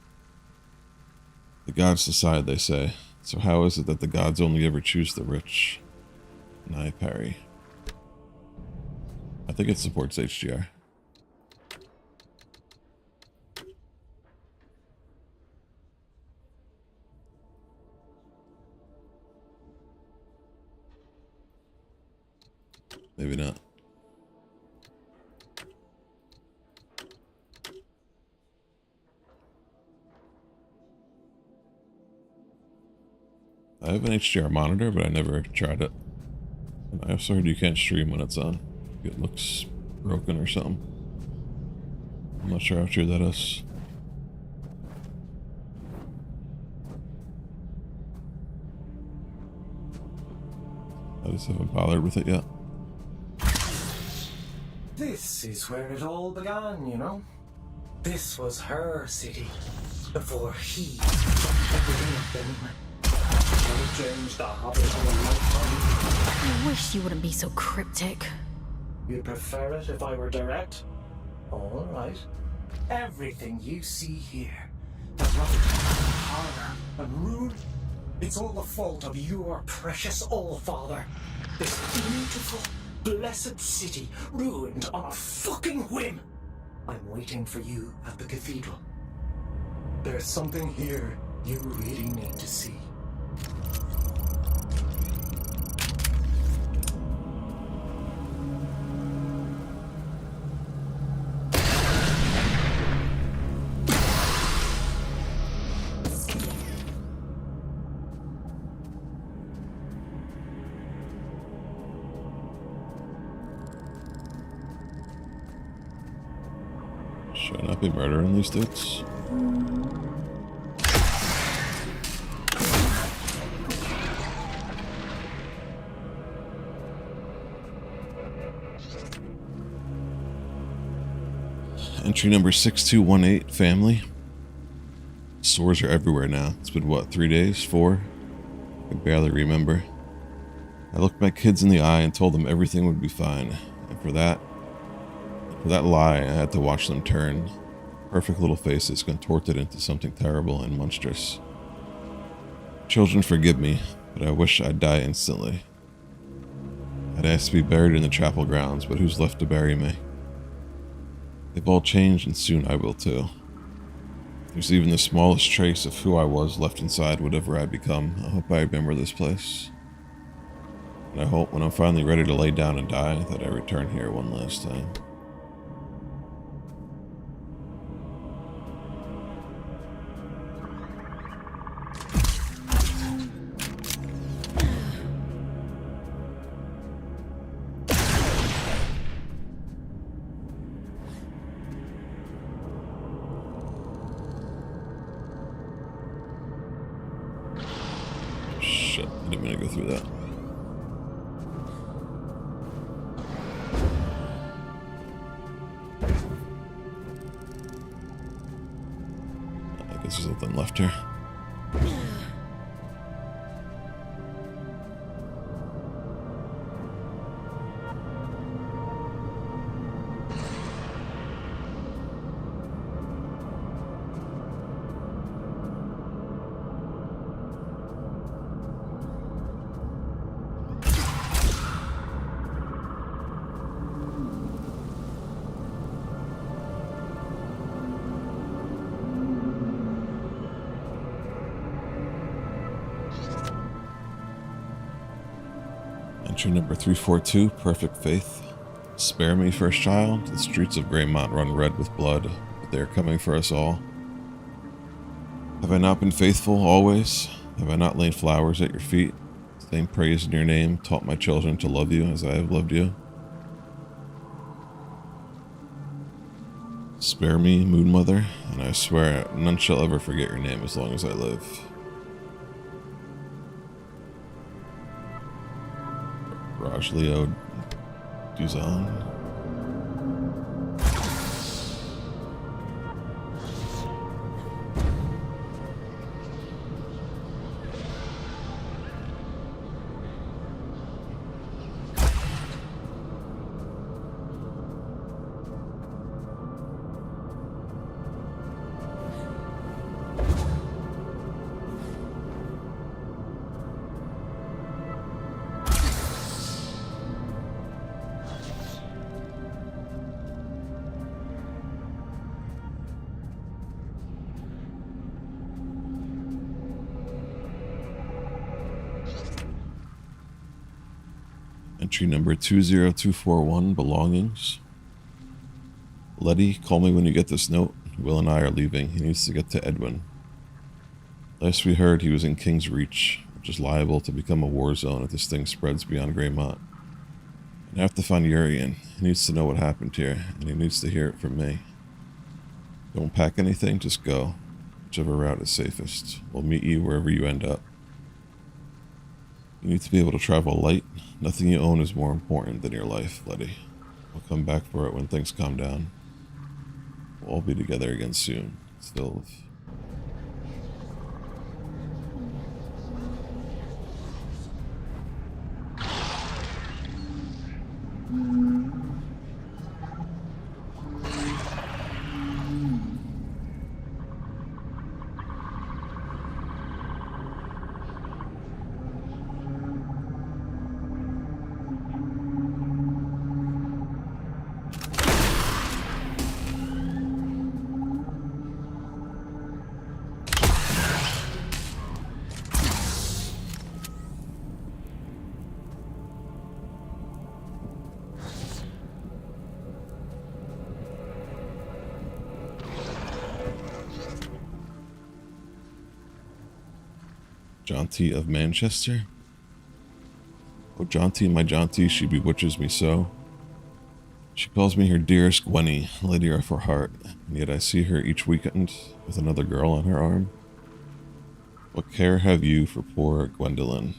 The gods decide, they say. So how is it that the gods only ever choose the rich? And I parry. I think it supports HDR. Maybe not. I have an HDR monitor, but I never tried it. And I also heard you can't stream when it's on. It looks broken or something. I'm not sure how true that is. I just haven't bothered with it yet. This is where it all began, you know? This was her city, before he took everything up anyway. Changed the habit of a lifetime. I wish you wouldn't be so cryptic. You'd prefer it if I were direct? All right. Everything you see here, the rubble, horror, and ruin, it's all the fault of your precious All-Father. This beautiful, blessed city ruined on a fucking whim. I'm waiting for you at the cathedral. There's something here you really need to see. Should I not be murdering these dudes? Entry number 6218, family. Sores are everywhere now. It's been what, 3 days? 4? I can barely remember. I looked my kids in the eye and told them everything would be fine. And for that lie, I had to watch them turn. Perfect little faces contorted into something terrible and monstrous. Children, forgive me, but I wish I'd die instantly. I'd asked to be buried in the chapel grounds, but who's left to bury me? They've all changed, and soon I will too. If there's even the smallest trace of who I was left inside whatever I become, I hope I remember this place. And I hope when I'm finally ready to lay down and die, that I return here one last time. Shit, I didn't mean to go through that. I guess there's nothing left here. Entry number 342, Perfect Faith. Spare me, first child. The streets of Greymont run red with blood, but they are coming for us all. Have I not been faithful always? Have I not laid flowers at your feet? Sang praise in your name, taught my children to love you as I have loved you? Spare me, Moon Mother, and I swear none shall ever forget your name as long as I live. Rajleo Duzan. Entry number 20241, Belongings. Letty, call me when you get this note. Will and I are leaving. He needs to get to Edwin. Last we heard, he was in King's Reach, which is liable to become a war zone if this thing spreads beyond Greymont. And I have to find Urian. He needs to know what happened here, and he needs to hear it from me. Don't pack anything, just go. Whichever route is safest. We'll meet you wherever you end up. You need to be able to travel light. Nothing you own is more important than your life, Letty. We'll come back for it when things calm down. We'll all be together again soon. Still. Jaunty of Manchester? Oh, Jaunty, my Jaunty, she bewitches me so. She calls me her dearest Gwenny, lady of her heart, and yet I see her each weekend with another girl on her arm. What care have you for poor Gwendolyn?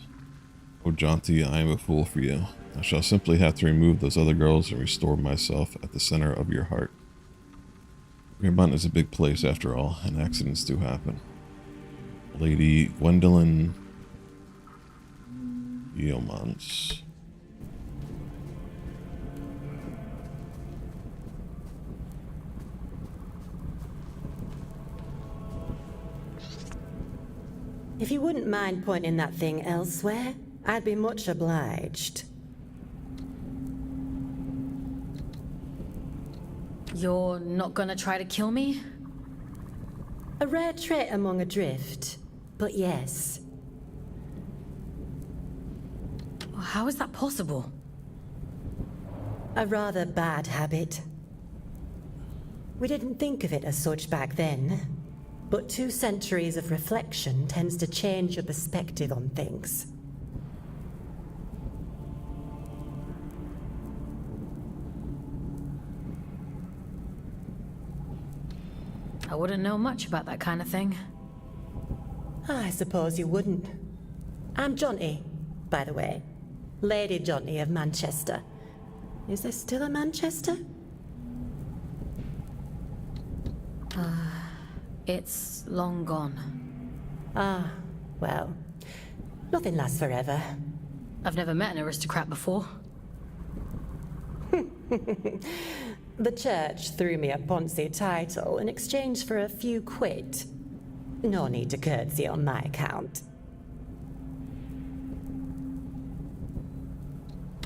Oh, Jaunty, I am a fool for you. I shall simply have to remove those other girls and restore myself at the center of your heart. Greymont is a big place after all, and accidents do happen. Lady Gwendolyn Yeomans. If you wouldn't mind pointing that thing elsewhere, I'd be much obliged. You're not gonna try to kill me? A rare trait among Adrift, but yes. How is that possible? A rather bad habit. We didn't think of it as such back then, but 2 centuries of reflection tends to change your perspective on things. I wouldn't know much about that kind of thing. I suppose you wouldn't. I'm Jaunty, by the way. Lady Jaunty of Manchester. Is there still a Manchester? It's long gone. Ah, well, nothing lasts forever. I've never met an aristocrat before. The church threw me a Ponzi title in exchange for a few quid. No need to curtsy on my account.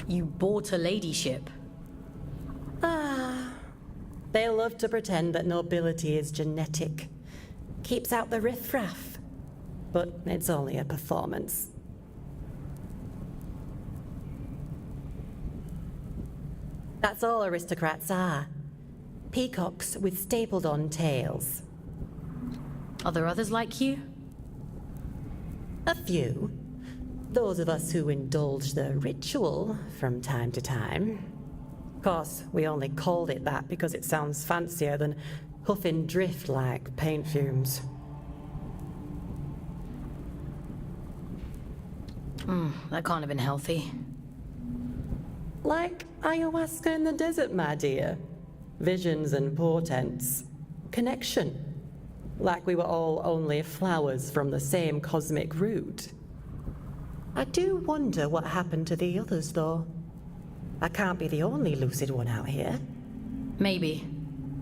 You bought a ladyship. Ah, they love to pretend that nobility is genetic. Keeps out the riffraff. But it's only a performance. That's all aristocrats are. Peacocks with stapled-on tails. Are there others like you? A few. Those of us who indulge the ritual from time to time. Of course, we only called it that because it sounds fancier than huffing drift like paint fumes. That can't have been healthy. Like ayahuasca in the desert, my dear. Visions and portents. Connection. Like we were all only flowers from the same cosmic root. I do wonder what happened to the others, though. I can't be the only lucid one out here. Maybe.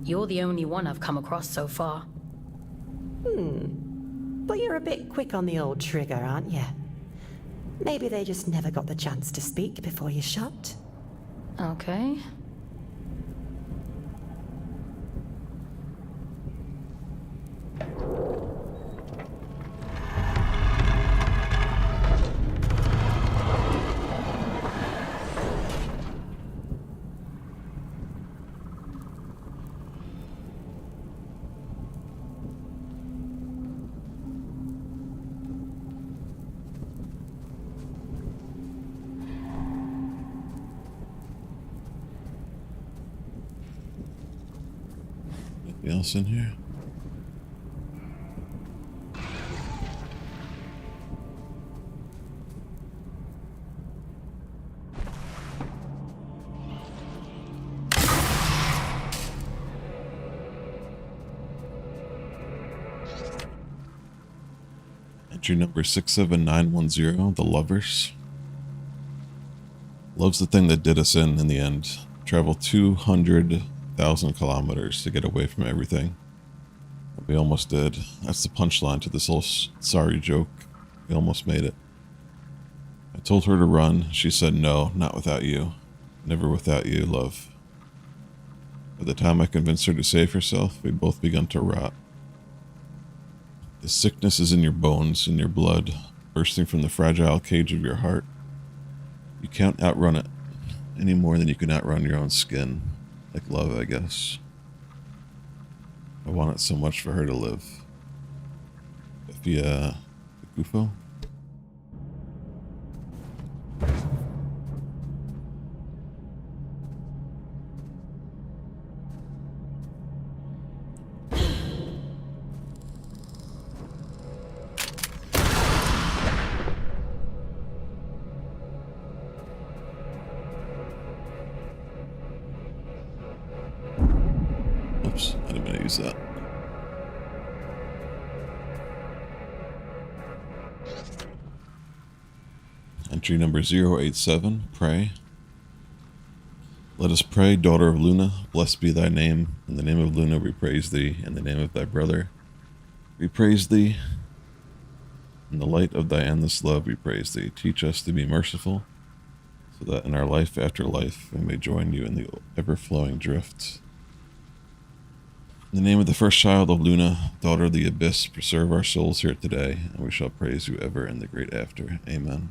You're the only one I've come across so far. But you're a bit quick on the old trigger, aren't you? Maybe they just never got the chance to speak before you shot. Okay. Anything else in here? Entry number 67910, The Lovers. Love's the thing that did us in the end. Traveled 200,000 kilometers to get away from everything. We almost did. That's the punchline to this whole sorry joke. We almost made it. I told her to run. She said no, not without you. Never without you, love. By the time I convinced her to save herself, we'd both begun to rot. The sickness is in your bones, in your blood, bursting from the fragile cage of your heart. You can't outrun it, any more than you can outrun your own skin. Like love, I guess. I want it so much for her to live. Via Gufo. Oops, I didn't mean to use that. Entry number 087, Pray. Let us pray, daughter of Luna, blessed be thy name. In the name of Luna we praise thee, in the name of thy brother we praise thee. In the light of thy endless love we praise thee. Teach us to be merciful, so that in our life after life we may join you in the ever-flowing drift. In the name of the first child of Luna, daughter of the abyss, preserve our souls here today, and we shall praise you ever in the great after. Amen.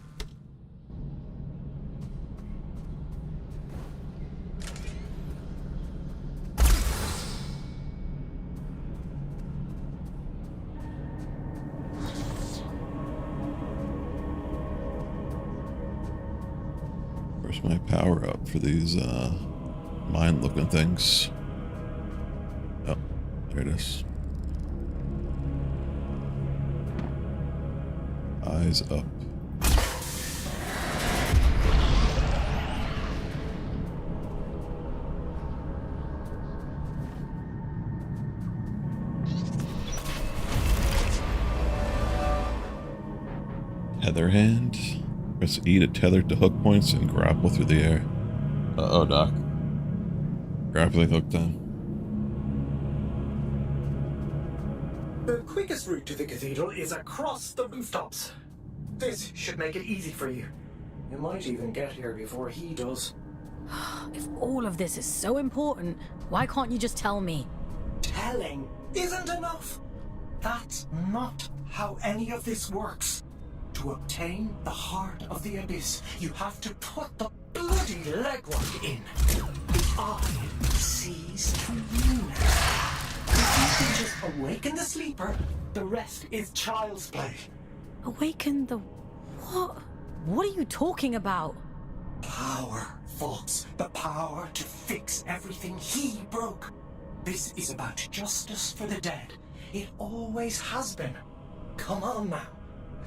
Where's my power up for these mind-looking things? Oh, there it is. Eyes up. Tether hand. Press E to tether to hook points and grapple through the air. Uh-oh, Doc. Grappling hook time. The quickest route to the cathedral is across the rooftops. This should make it easy for you. You might even get here before he does. If all of this is so important, why can't you just tell me? Telling isn't enough. That's not how any of this works. To obtain the heart of the abyss, you have to put the bloody legwork in. If I cease to you. If you can just awaken the sleeper, the rest is child's play. Awaken the... what? What are you talking about? Power, Fox. The power to fix everything he broke. This is about justice for the dead. It always has been. Come on now.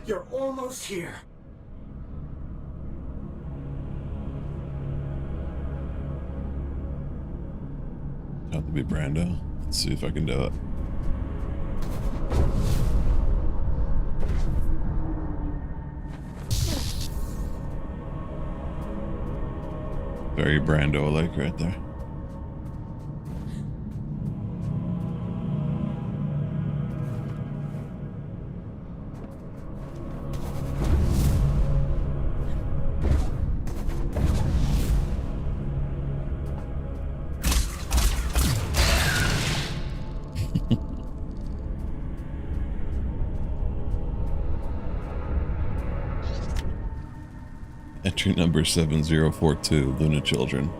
You're almost here. Have to be Brando. Let's see if I can do it. Very Brando-like right there. Entry number 7042, Luna Children.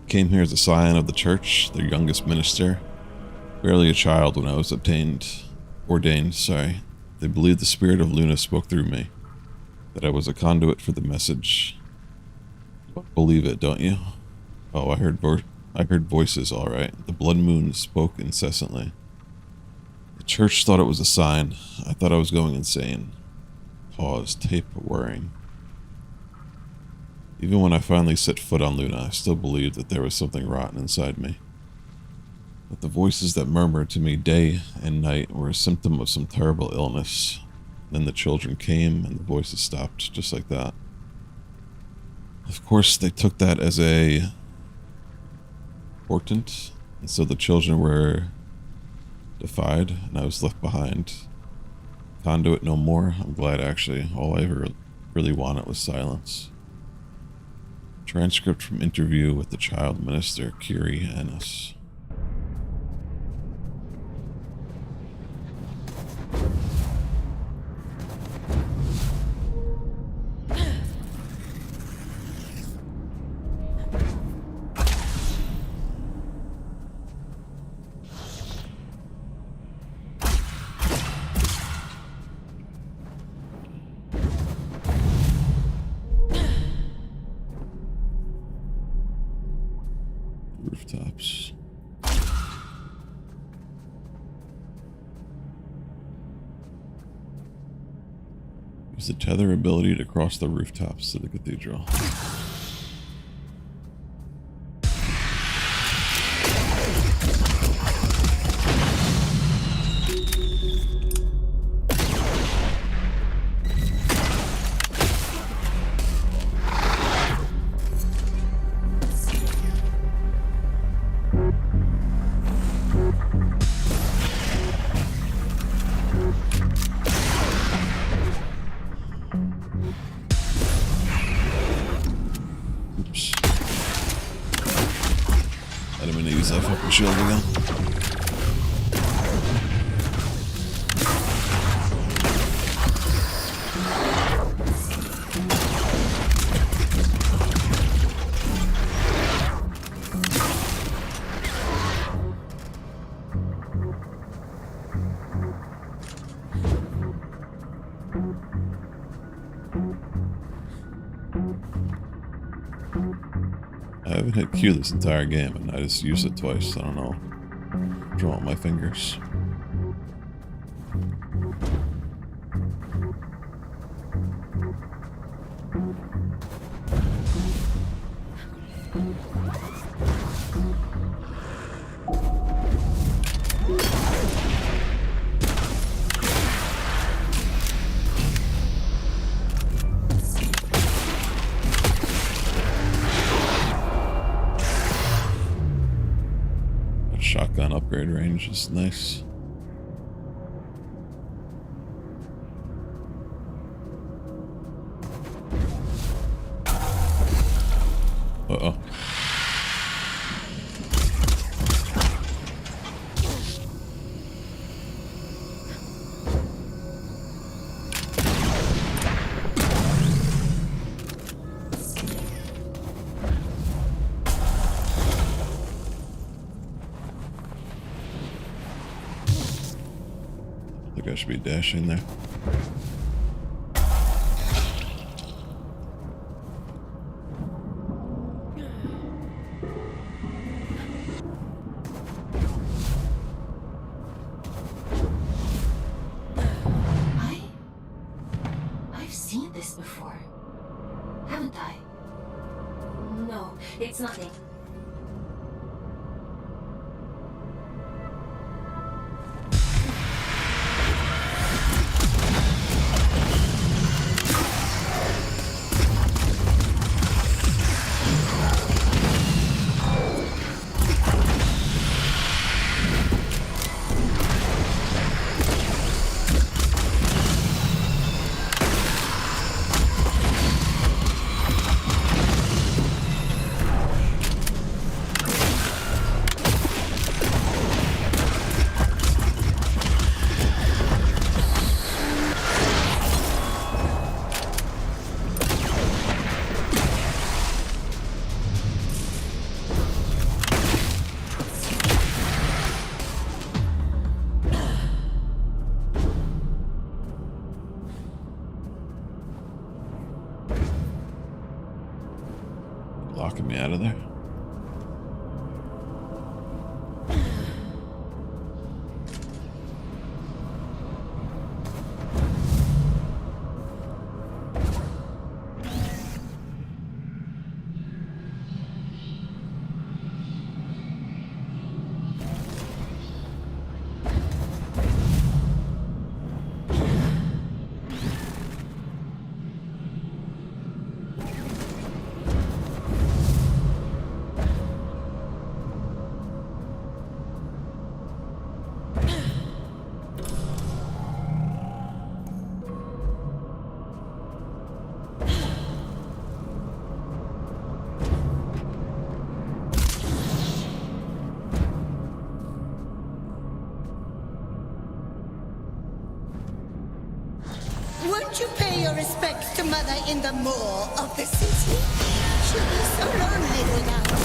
Came here as a scion of the church, their youngest minister. Barely a child when I was ordained. They believed the spirit of Luna spoke through me, that I was a conduit for the message. Believe it, don't you? Oh, I heard voices, all right. The blood moon spoke incessantly. The church thought it was a sign. I thought I was going insane. Pause, tape whirring. Even when I finally set foot on Luna, I still believed that there was something rotten inside me. But the voices that murmured to me day and night were a symptom of some terrible illness. Then the children came and the voices stopped, just like that. Of course, they took that as a portent, and so the children were defied, and I was left behind. Conduit no more. I'm glad, actually. All I ever really wanted was silence. Transcript from interview with the child minister, Kiri Ennis. Rooftops. Use the tether ability to cross the rooftops to the cathedral. I didn't mean to use that fucking shield again. I haven't hit Q this entire game, and I just used it twice. I don't know. Draw on my fingers. Shotgun upgrade range is nice. Uh-oh. think I should be dashing there. I've seen this before. Haven't I? No, it's nothing. Locking me out of there. Won't you pay your respects to Mother in the moor of the city? She'll be so lonely without us.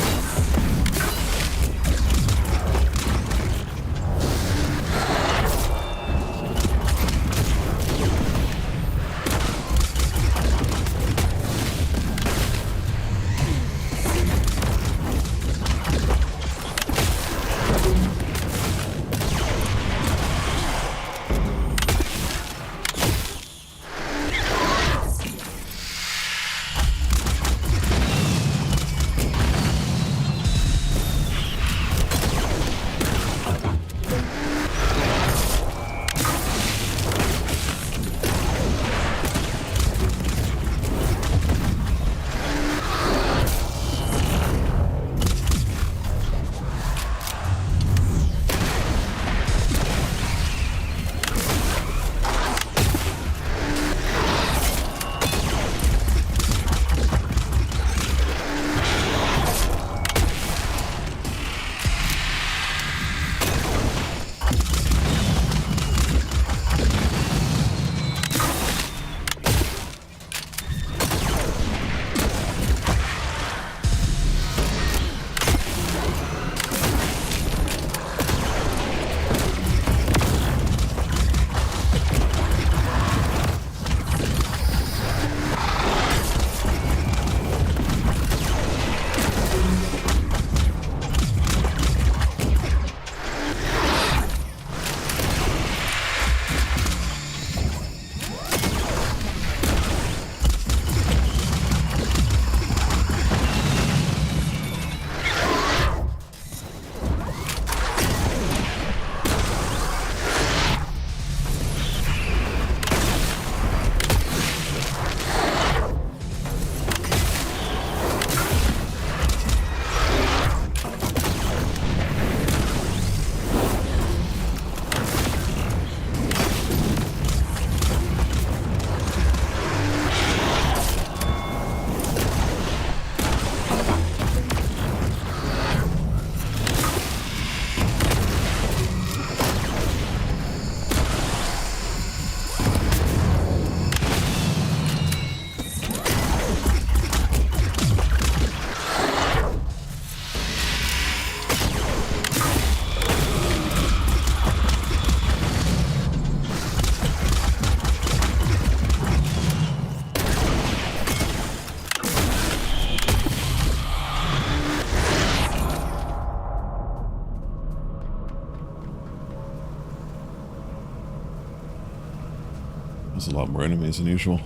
There's a lot more enemies than usual.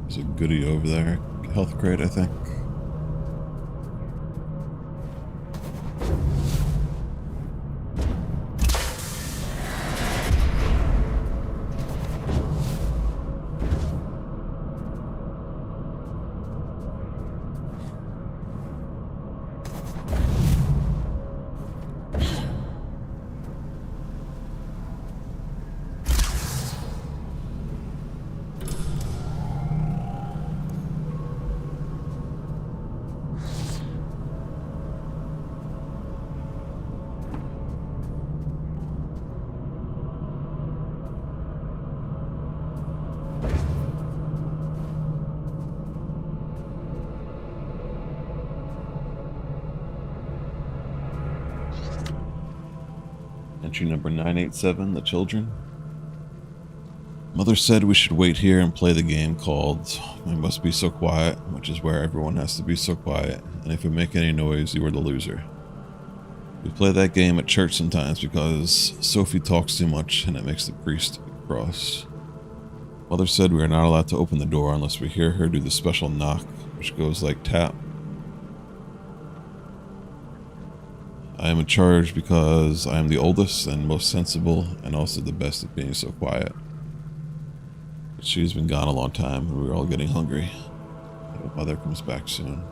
There's a goodie over there. Health crate, I think. Entry number 987, The Children. Mother said we should wait here and play the game called We Must Be So Quiet, which is where everyone has to be so quiet, and if you make any noise, you are the loser. We play that game at church sometimes because Sophie talks too much and it makes the priest cross. Mother said we are not allowed to open the door unless we hear her do the special knock, which goes like tap. I am in charge because I am the oldest and most sensible and also the best at being so quiet. But she's been gone a long time and we're all getting hungry. I hope Mother comes back soon.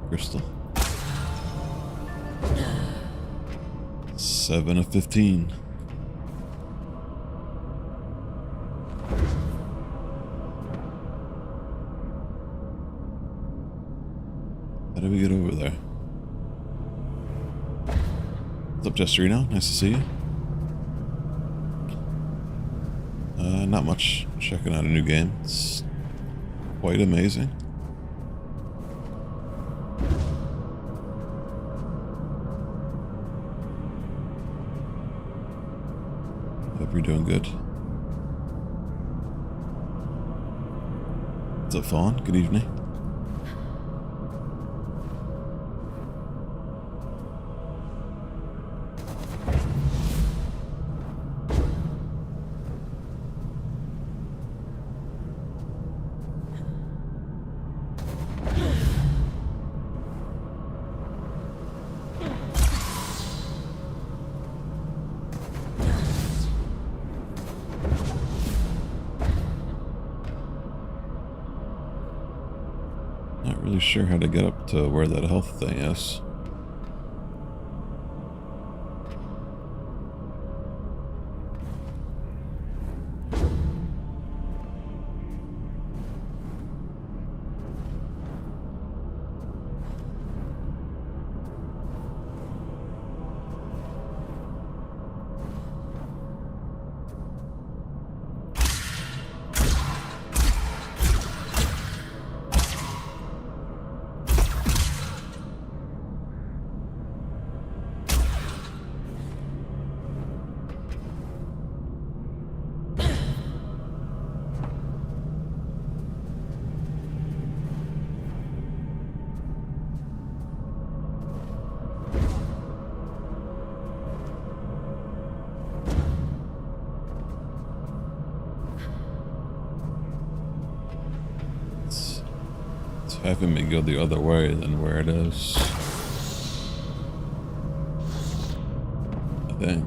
Crystal. 7 of 15. How do we get over there? What's up, Jesterino? Nice to see you. Not much. Checking out a new game. It's quite amazing. Hope you're doing good. What's up, Fawn? Good evening. Not really sure how to get up to where that health thing is. Having me go the other way than where it is. I think.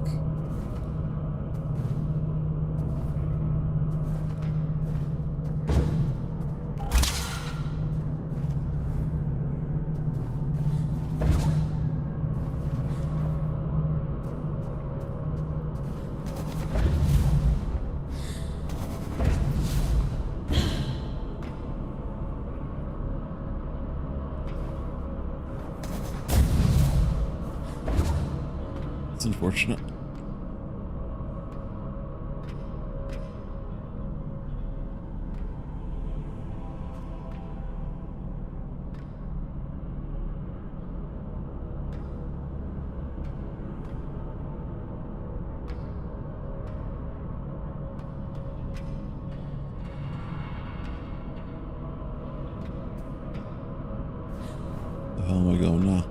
unfortunate. Where the hell am I going now?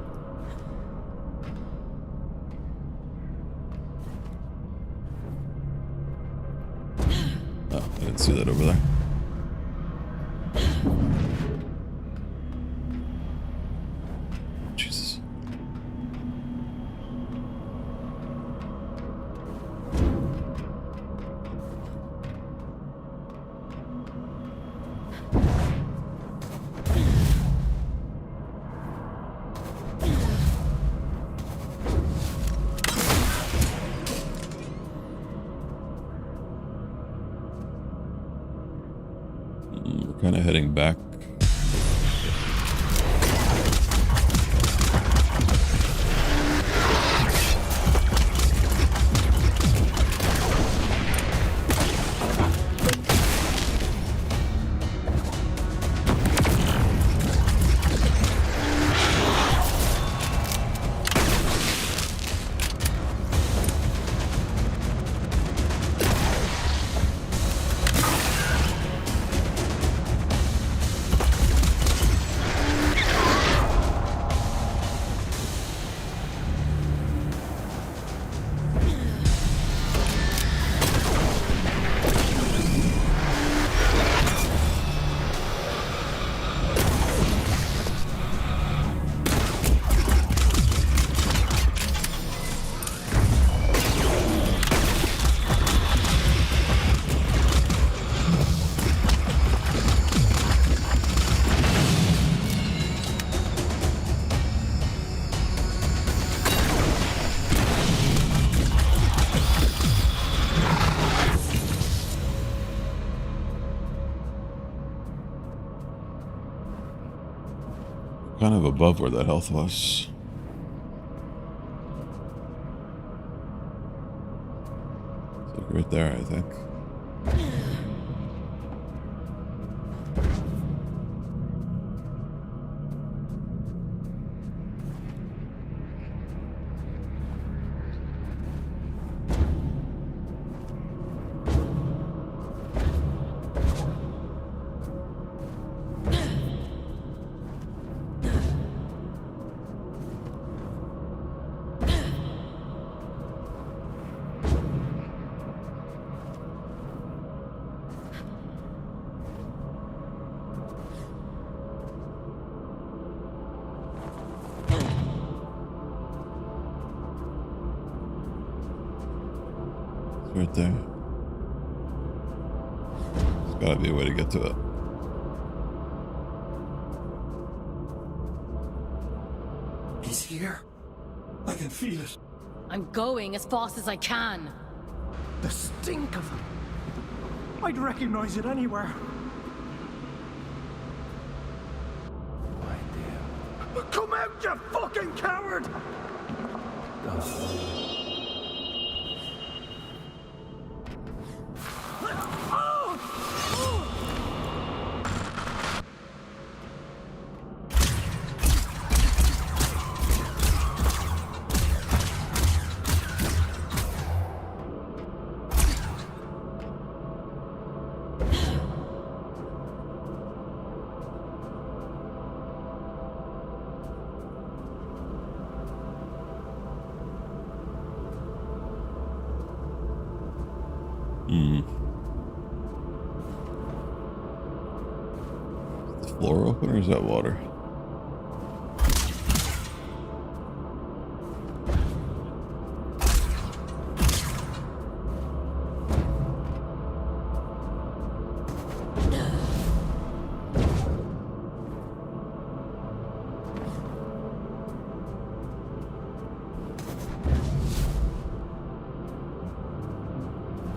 Oh, I didn't see that over there. Jesus. We're kind of heading back. Kind of above where that health was. It's like right there, I think. Right there. There's gotta be a way to get to it. He's here. I can feel it. I'm going as fast as I can. The stink of him. I'd recognize it anywhere. Come out, you fucking coward! Is the floor open or is that water?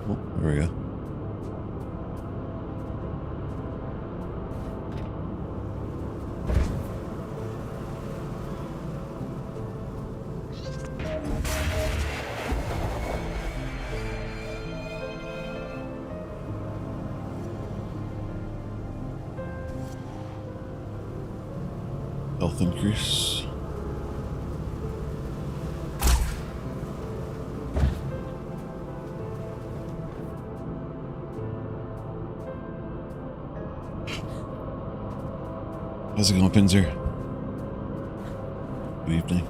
Oh, there we go. Health increase. How's it going, Pinzer? Good evening.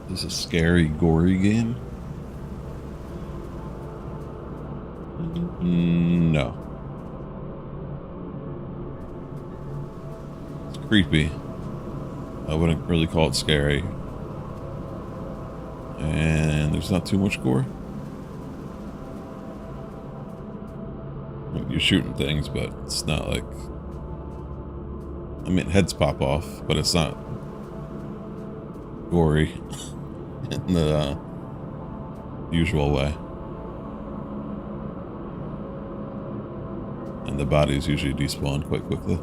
This is a scary, gory game? No. It's creepy. I wouldn't really call it scary. And there's not too much gore. You're shooting things, but it's not like... I mean, heads pop off, but it's not gory in the usual way. And the bodies usually despawn quite quickly.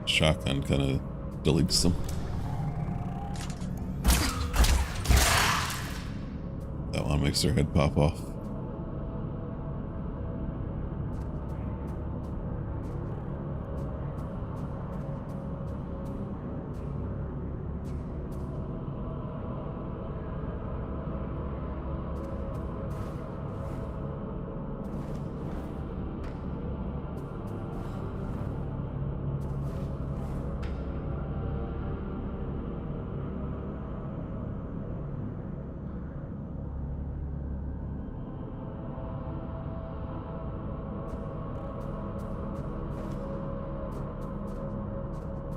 Shotgun kind of deletes them. That one makes their head pop off.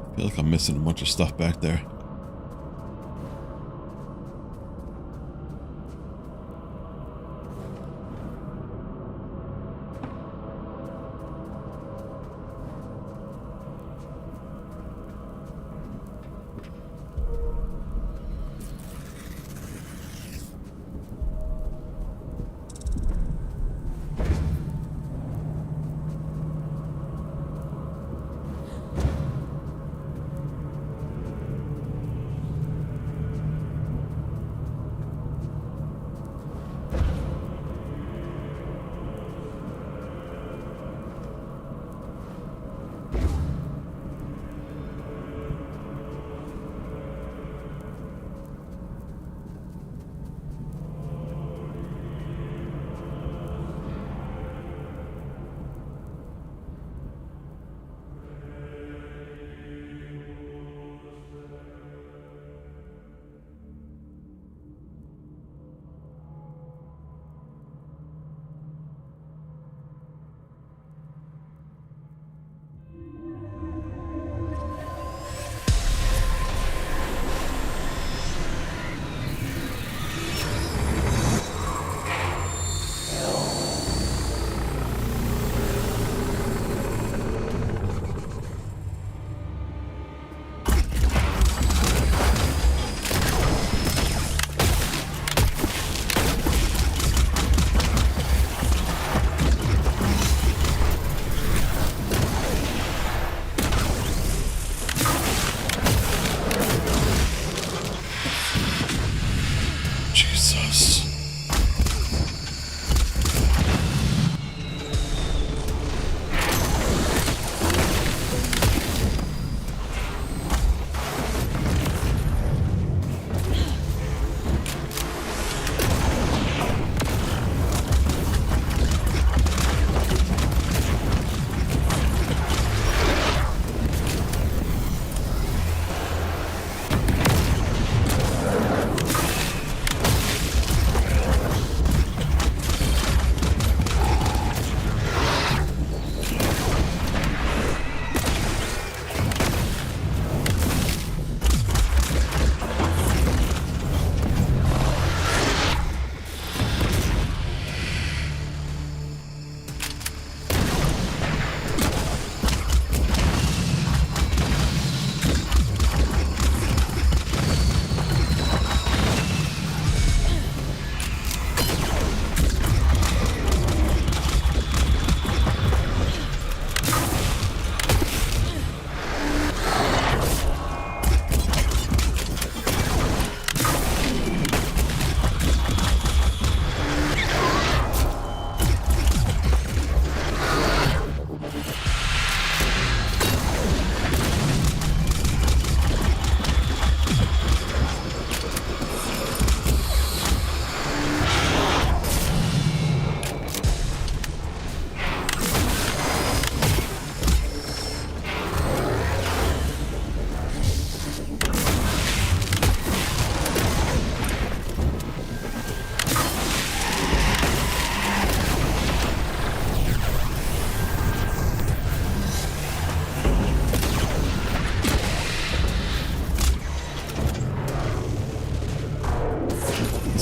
I feel like I'm missing a bunch of stuff back there.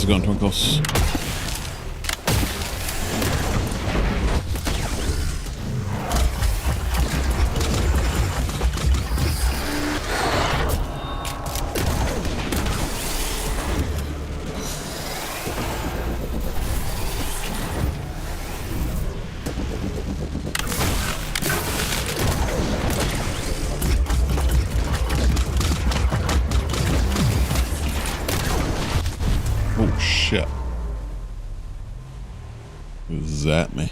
going, Twinkles? Oh shit. Is that me?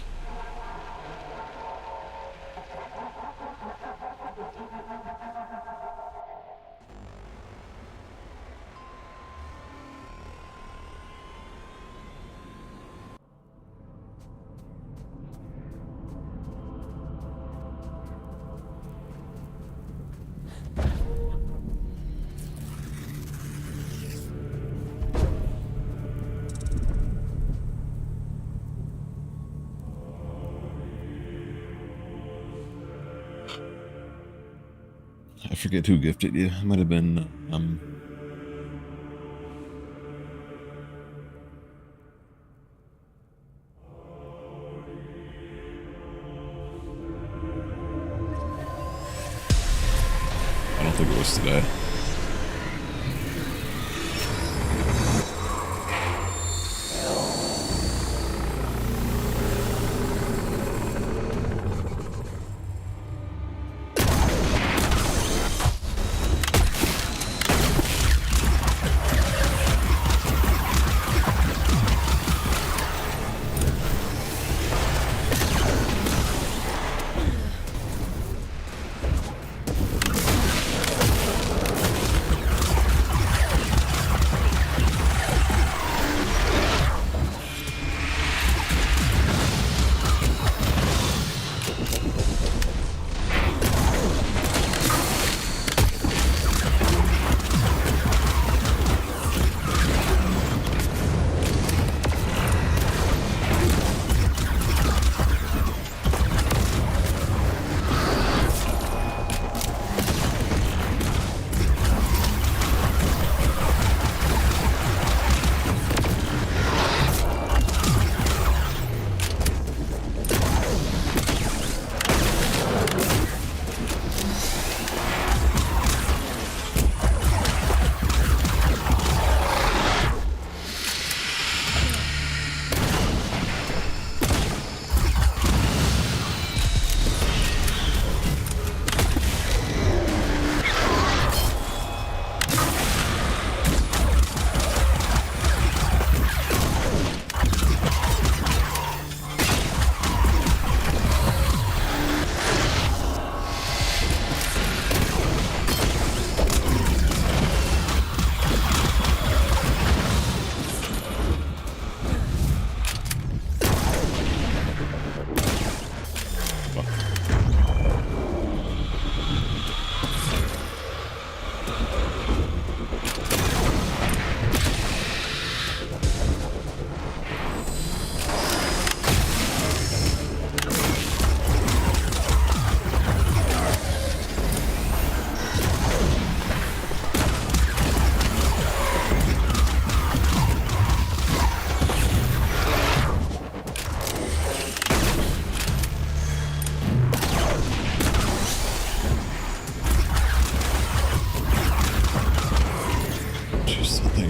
I forget who gifted you. It might have been, I don't think it was today.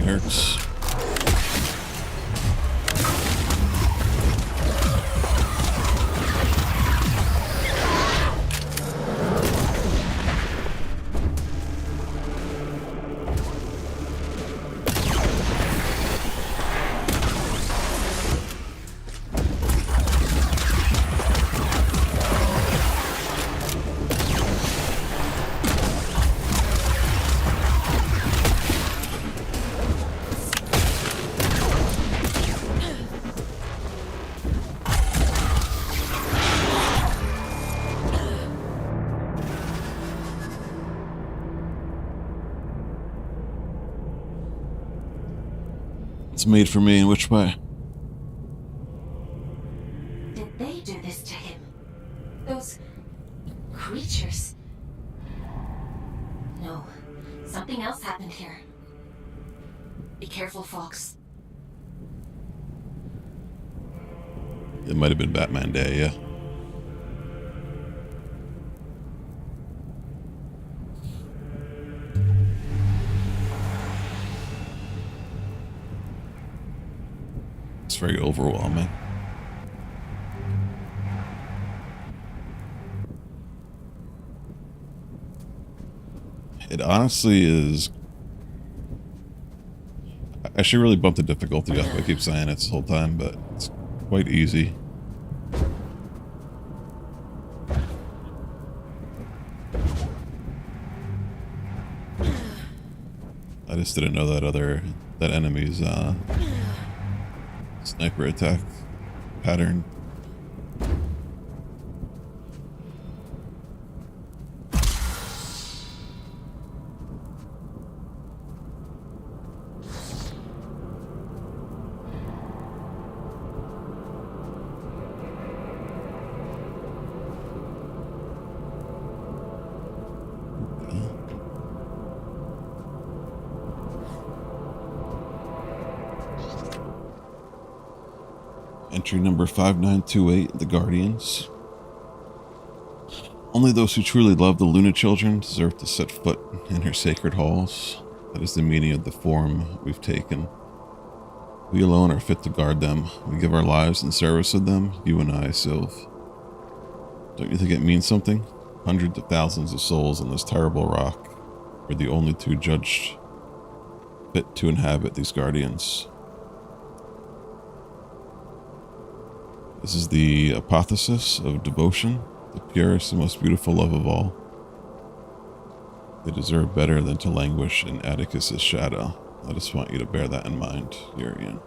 hurts. It's made for me in which way? Did they do this to him? Those creatures? No, something else happened here. Be careful, Fox. It might have been Batman Day, yeah. It's very overwhelming. It honestly is. I should really bump the difficulty up. I keep saying it this whole time, but it's quite easy. I just didn't know that enemy's sniper attack pattern. Entry number 5928, The Guardians. Only those who truly love the Luna children deserve to set foot in her sacred halls. That is the meaning of the form we've taken. We alone are fit to guard them. We give our lives in service of them, you and I, Sylv. Don't you think it means something? Hundreds of thousands of souls on this terrible rock. We're the only two judged fit to inhabit these guardians. This is the apotheosis of devotion, the purest and most beautiful love of all. They deserve better than to languish in Atticus's shadow. I just want you to bear that in mind, Urian.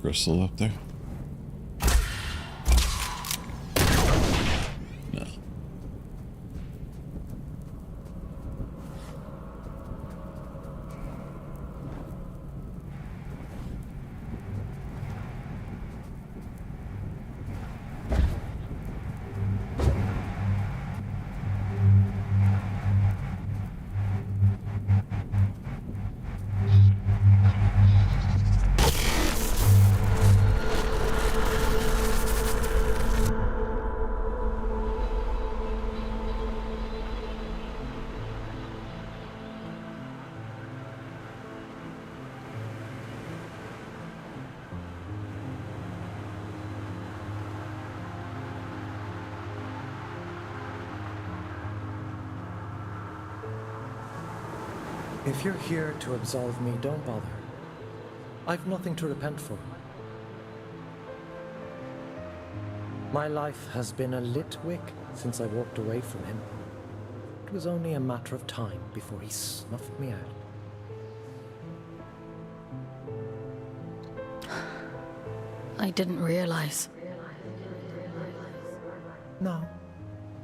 Crystal up there? No. If you're here to absolve me, don't bother. I've nothing to repent for. My life has been a lit wick since I walked away from him. It was only a matter of time before he snuffed me out. I didn't realize. No.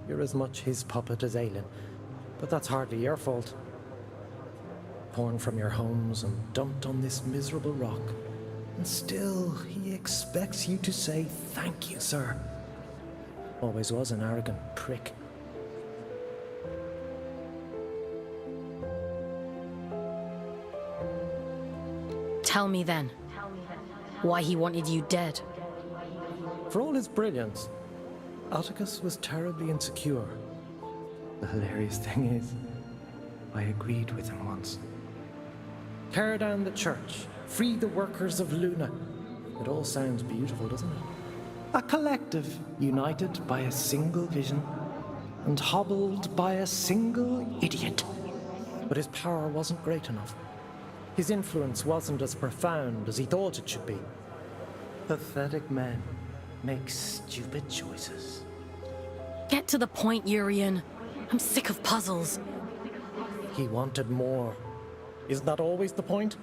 You're as much his puppet as Aelin, but that's hardly your fault. Torn from your homes and dumped on this miserable rock. And still, he expects you to say, "Thank you, sir." Always was an arrogant prick. Tell me then, why he wanted you dead. For all his brilliance, Atticus was terribly insecure. The hilarious thing is, I agreed with him once. Tear down the church, free the workers of Luna. It all sounds beautiful, doesn't it? A collective united by a single vision and hobbled by a single idiot. But his power wasn't great enough. His influence wasn't as profound as he thought it should be. Pathetic men make stupid choices. Get to the point, Urian. I'm sick of puzzles. He wanted more. Isn't that always the point?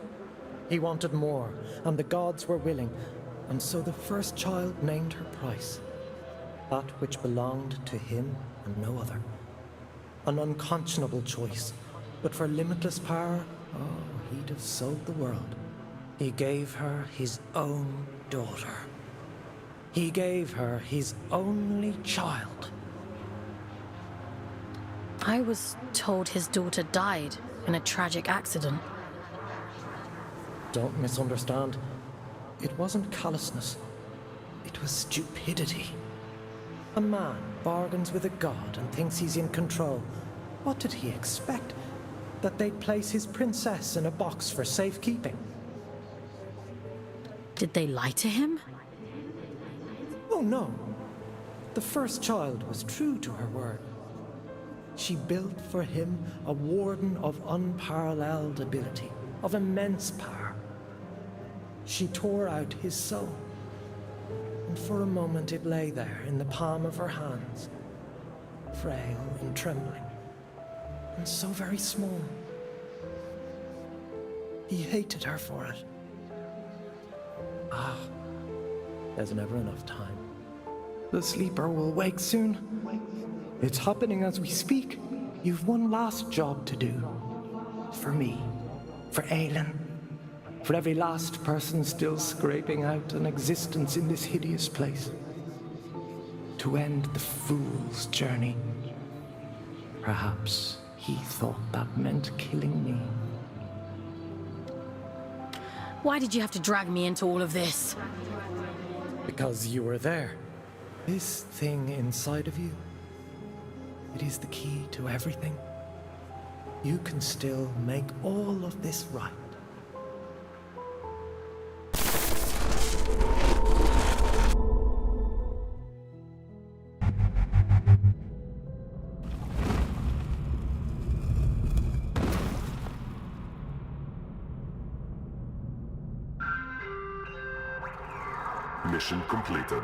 He wanted more, and the gods were willing, and so the first child named her price. That which belonged to him and no other. An unconscionable choice, but for limitless power, oh, he'd have sold the world. He gave her his own daughter. He gave her his only child. I was told his daughter died in a tragic accident. Don't misunderstand. It wasn't callousness. It was stupidity. A man bargains with a god and thinks he's in control. What did he expect? That they'd place his princess in a box for safekeeping? Did they lie to him? Oh, no. The first child was true to her word. She built for him a warden of unparalleled ability, of immense power. She tore out his soul, and for a moment it lay there in the palm of her hands, frail and trembling, and so very small. He hated her for it. Ah, there's never enough time. The sleeper will wake soon. It's happening as we speak. You've one last job to do. For me. For Aelin. For every last person still scraping out an existence in this hideous place. To end the fool's journey. Perhaps he thought that meant killing me. Why did you have to drag me into all of this? Because you were there. This thing inside of you, it is the key to everything. You can still make all of this right. Mission completed.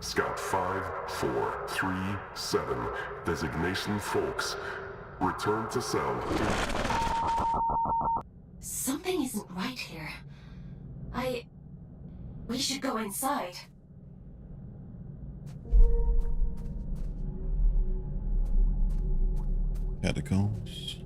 Scout 5437, designation Folks. Return to cell. Something isn't right here. We should go inside. Catacombs.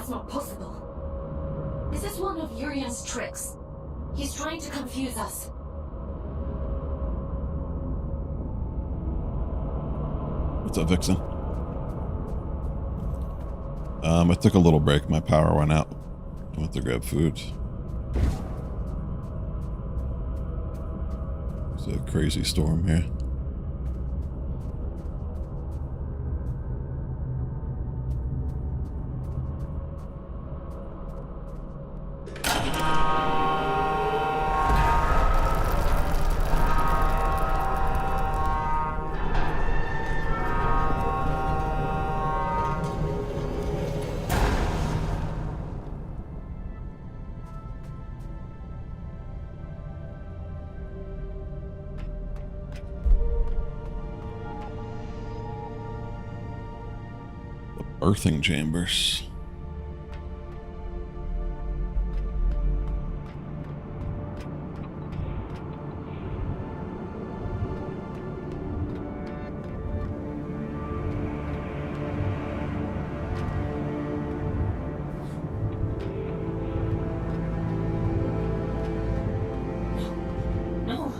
That's not possible. This is one of Urian's tricks. He's trying to confuse us. What's up, Vixen? I took a little break. My power went out. I went to grab food. It's a crazy storm here. Birthing chambers. No.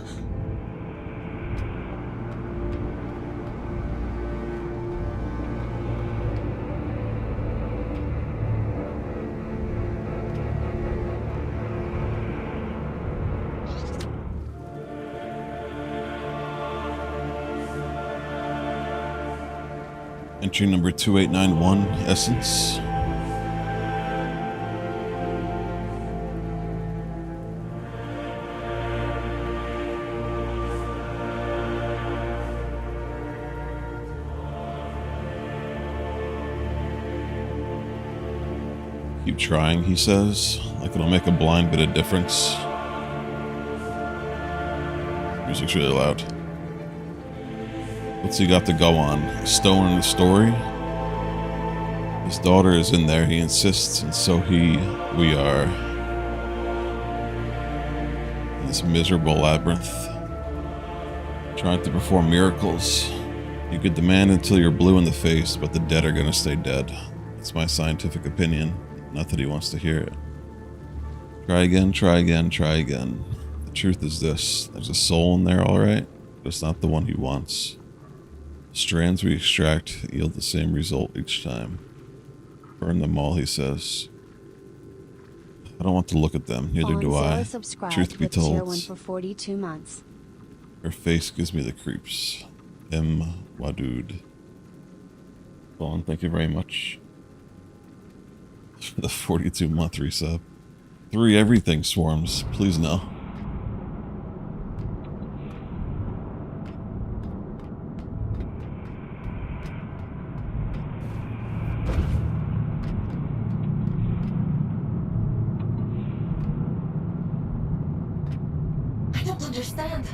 Entry number 2891, Essence. Keep trying, he says, like it'll make a blind bit of difference. Music's really loud. What's he got to go on? A stone in the story? His daughter is in there, he insists, and so we are. In this miserable labyrinth. Trying to perform miracles. You could demand until you're blue in the face, but the dead are gonna stay dead. That's my scientific opinion. Not that he wants to hear it. Try again, try again, try again. The truth is this. There's a soul in there, alright, but it's not the one he wants. Strands we extract yield the same result each time. Burn them all, he says. I don't want to look at them, neither do I. Truth be told, for 42 months. her face gives me the creeps. M. Wadud. Vaughn, thank you very much for the 42-month resub. 3 everything swarms, please no. I don't understand.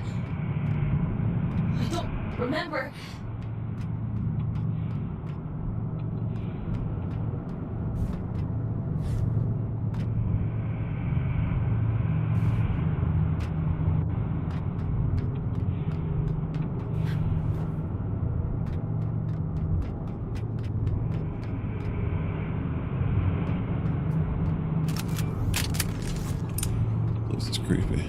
I don't remember. This is creepy.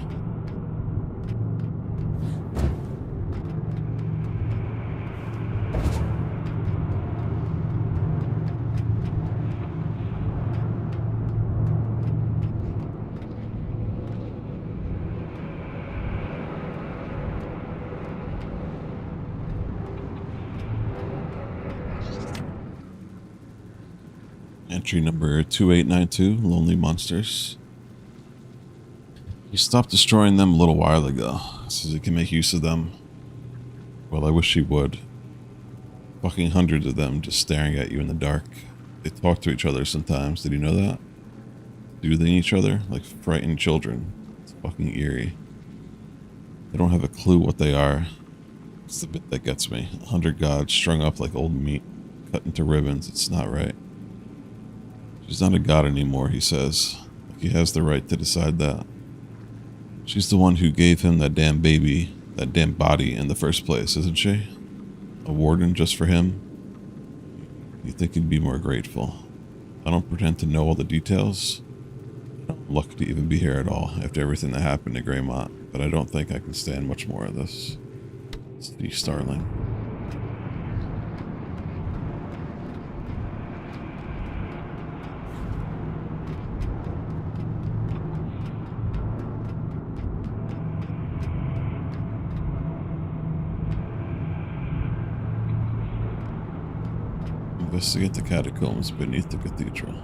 Entry number 2892, Lonely Monsters. He stopped destroying them a little while ago. Says he can make use of them. Well, I wish he would. Fucking hundreds of them just staring at you in the dark. They talk to each other sometimes. Did you know that? Soothing each other like frightened children. It's fucking eerie. They don't have a clue what they are. It's the bit that gets me. 100 gods strung up like old meat, cut into ribbons. It's not right. She's not a god anymore, he says. Like he has the right to decide that. She's the one who gave him that damn baby, that damn body in the first place, isn't she? A warden just for him? You'd think he'd be more grateful. I don't pretend to know all the details. I'm lucky to even be here at all after everything that happened to Greymont, but I don't think I can stand much more of this. Steve Starling. Investigate the catacombs beneath the cathedral.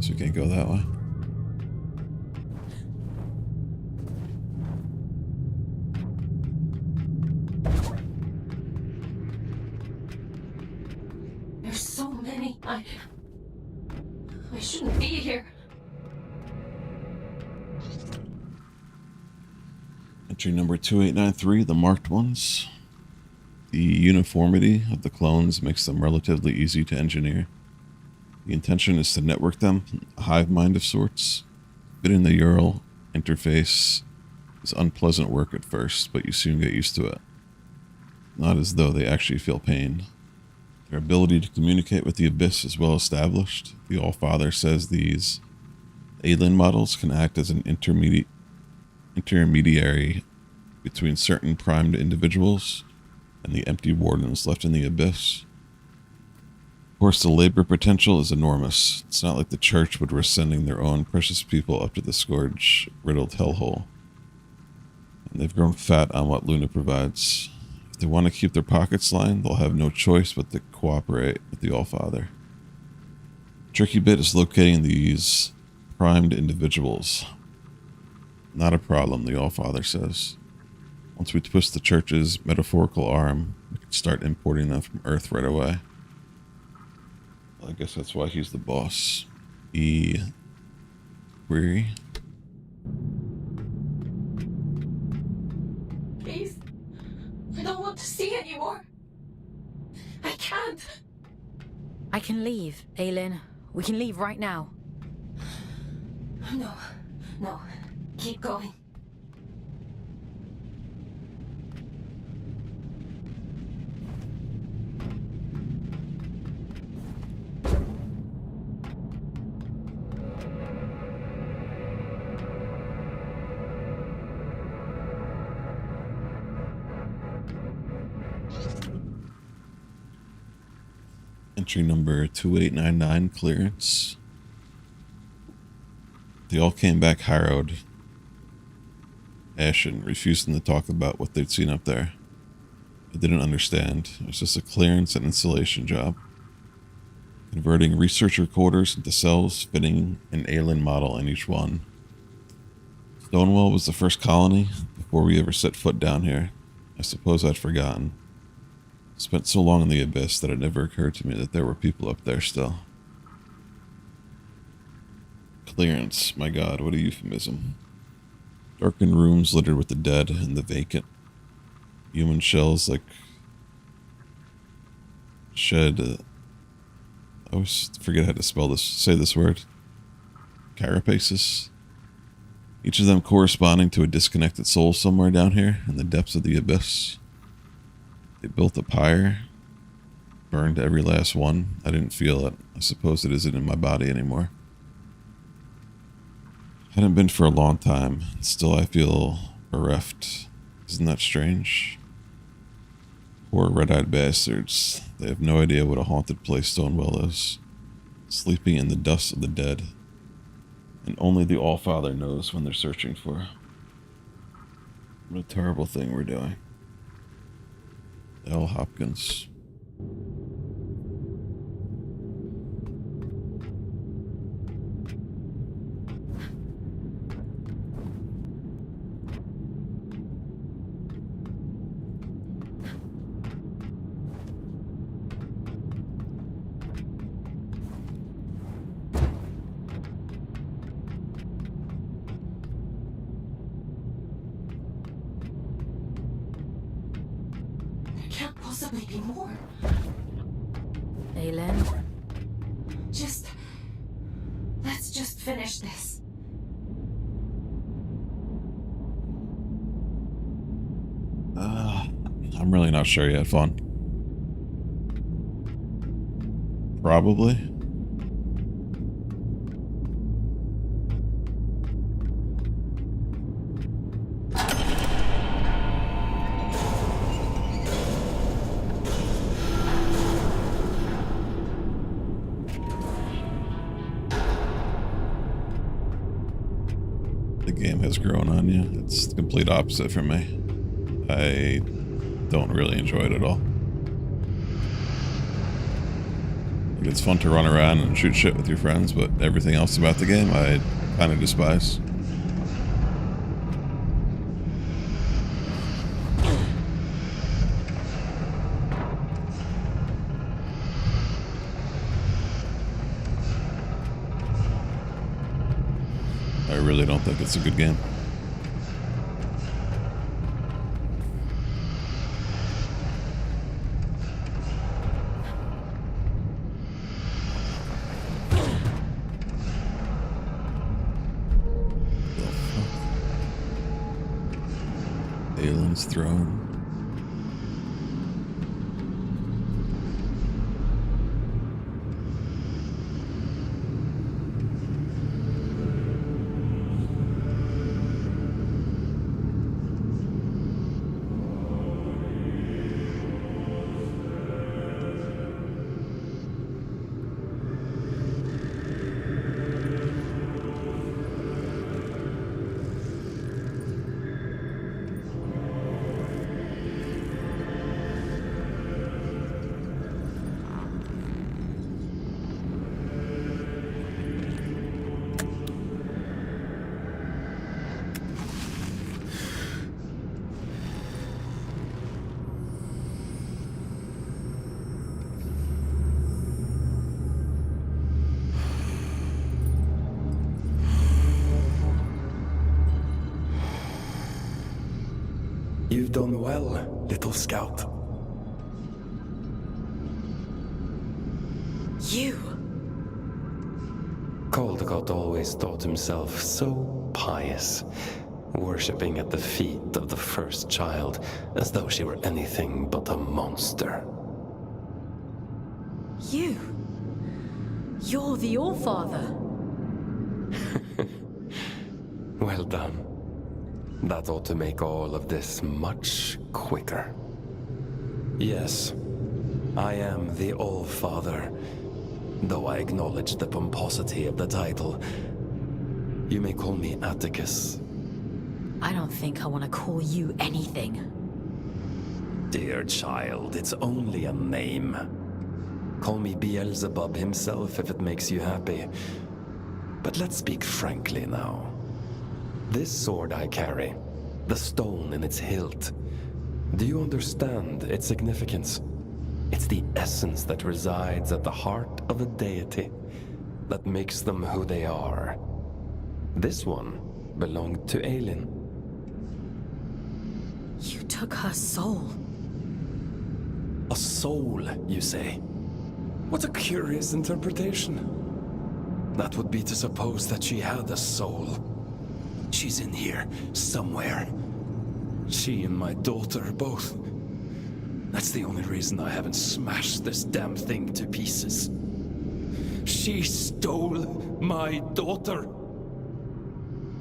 So we can't go that way. There's so many. I shouldn't be here. Entry number 2893, the marked ones. The uniformity of the clones makes them relatively easy to engineer. The intention is to network them, a hive mind of sorts. Fitting the Ural interface is unpleasant work at first, but you soon get used to it. Not as though they actually feel pain. Their ability to communicate with the Abyss is well established. The All-Father says these alien models can act as an intermediary between certain primed individuals and the empty wardens left in the Abyss. Of course, the labor potential is enormous. It's not like the Church would risk sending their own precious people up to the scourge-riddled hellhole. And they've grown fat on what Luna provides. If they want to keep their pockets lined, they'll have no choice but to cooperate with the All-Father. The tricky bit is locating these primed individuals. Not a problem, the All-Father says. Once we twist the Church's metaphorical arm, we can start importing them from Earth right away. Well, I guess that's why he's the boss. Query? Please. I don't want to see anymore. I can't. I can leave, Aylin. We can leave right now. No. No. Keep going. Entry number 2899, clearance. They all came back harrowed, ashen, refusing to talk about what they'd seen up there. I didn't understand. It was just a clearance and installation job. Converting researcher quarters into cells, fitting an alien model in each one. Stonewall was the first colony before we ever set foot down here. I suppose I'd forgotten. Spent so long in the Abyss that it never occurred to me that there were people up there still. Clearance, my god, what a euphemism. Darkened rooms littered with the dead and the vacant. Human shells like shed. I always forget how to spell this. Say this word. Carapaces. Each of them corresponding to a disconnected soul somewhere down here in the depths of the Abyss. They built a pyre. Burned every last one. I didn't feel it. I suppose it isn't in my body anymore. Hadn't been for a long time. Still I feel bereft. Isn't that strange? Poor red-eyed bastards. They have no idea what a haunted place Stonewall is. Sleeping in the dust of the dead. And only the All-Father knows when they're searching for. What a terrible thing we're doing. L. Hopkins. possibly be more? Aelin? Let's just finish this. I'm really not sure yet, Fawn. Probably. The game has grown on you. It's the complete opposite for me. I don't really enjoy it at all. Like, it's fun to run around and shoot shit with your friends, but everything else about the game I kind of despise. I really don't think it's a good game. Aelin's throne. You've done well, little scout. You? Caldecott always thought himself so pious, worshipping at the feet of the first child as though she were anything but a monster. You? You're the Allfather. Well done. That ought to make all of this much quicker. Yes, I am the Allfather, though I acknowledge the pomposity of the title. You may call me Atticus. I don't think I want to call you anything. Dear child, it's only a name. Call me Beelzebub himself if it makes you happy. But let's speak frankly now. This sword I carry, the stone in its hilt, do you understand its significance? It's the essence that resides at the heart of a deity that makes them who they are. This one belonged to Aelin. You took her soul. A soul, you say? What a curious interpretation. That would be to suppose that she had a soul. She's in here, somewhere. She and my daughter, both. That's the only reason I haven't smashed this damn thing to pieces. She stole my daughter.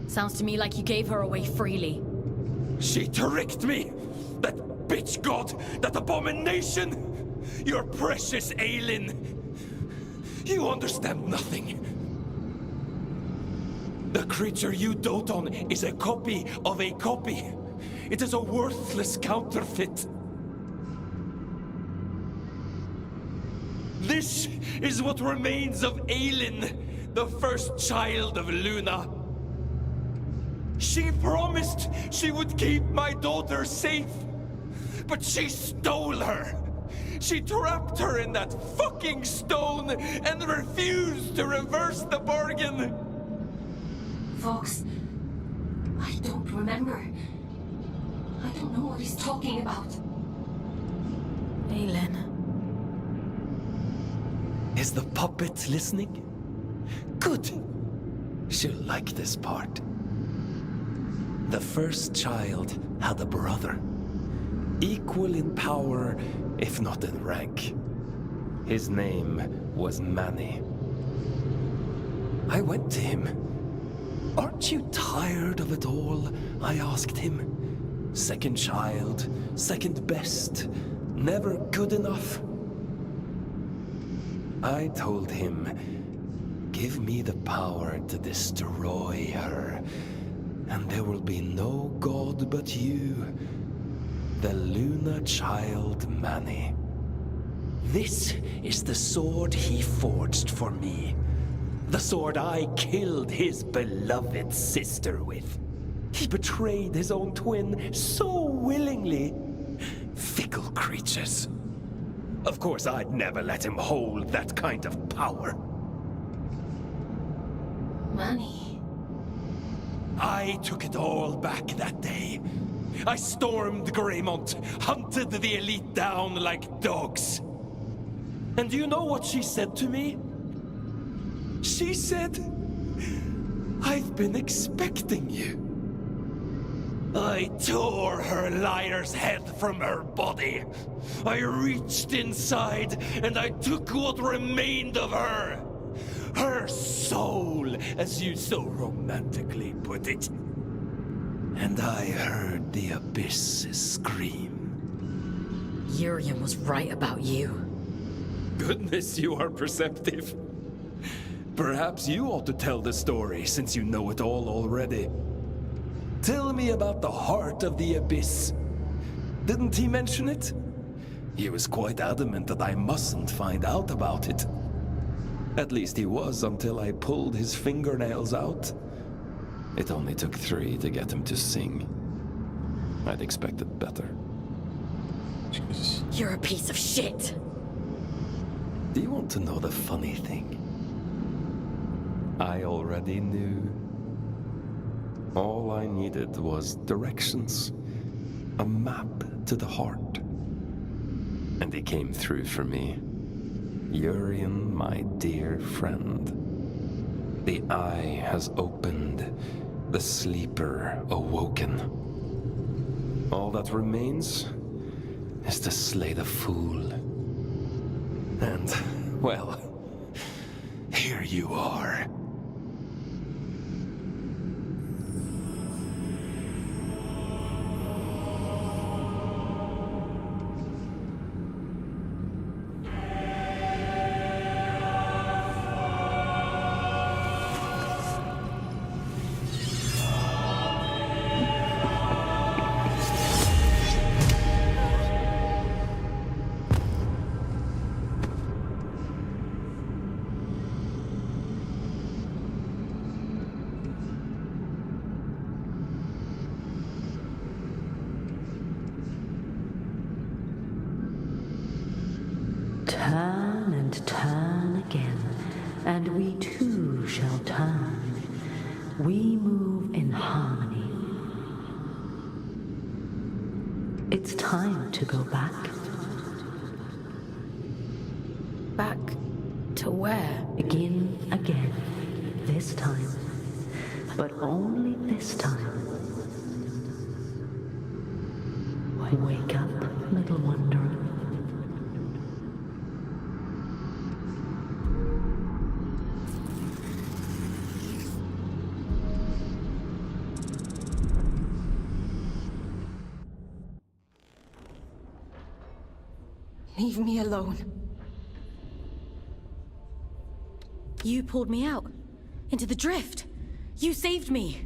Sounds to me like you gave her away freely. She tricked me! That bitch god! That abomination! Your precious Aelin! You understand nothing. The creature you dote on is a copy of a copy. It is a worthless counterfeit. This is what remains of Aelin, the first child of Luna. She promised she would keep my daughter safe, but she stole her. She trapped her in that fucking stone and refused to reverse the bargain. Fox, I don't remember. I don't know what he's talking about. Aelin. Is the puppet listening? Good. She'll like this part. The first child had a brother. Equal in power, if not in rank. His name was Manny. I went to him. "Aren't you tired of it all?" I asked him. "Second child, second best, never good enough." I told him, "Give me the power to destroy her, and there will be no god but you, the Luna child Manny. This is the sword he forged for me. The sword I killed his beloved sister with. He betrayed his own twin so willingly. Fickle creatures. Of course, I'd never let him hold that kind of power." Manny. I took it all back that day. I stormed Greymont, hunted the elite down like dogs. And do you know what she said to me? She said, "I've been expecting you." I tore her liar's head from her body. I reached inside and I took what remained of her. Her soul, as you so romantically put it. And I heard the abyss scream. Urian was right about you. Goodness, you are perceptive. Perhaps you ought to tell the story, since you know it all already. Tell me about the heart of the abyss. Didn't he mention it? He was quite adamant that I mustn't find out about it. At least he was until I pulled his fingernails out. It only took 3 to get him to sing. I'd expected better. Jesus. You're a piece of shit. Do you want to know the funny thing? I already knew. All I needed was directions, a map to the heart. And he came through for me. Urian, my dear friend. The eye has opened, the sleeper awoken. All that remains is to slay the fool. And, well, here you are. Turn and turn again, and we too shall turn. We move in harmony. It's time to go back. Back to where? Begin again, this time. But only this time. Wake up, little wanderer. Leave me alone. You pulled me out. Into the drift. You saved me.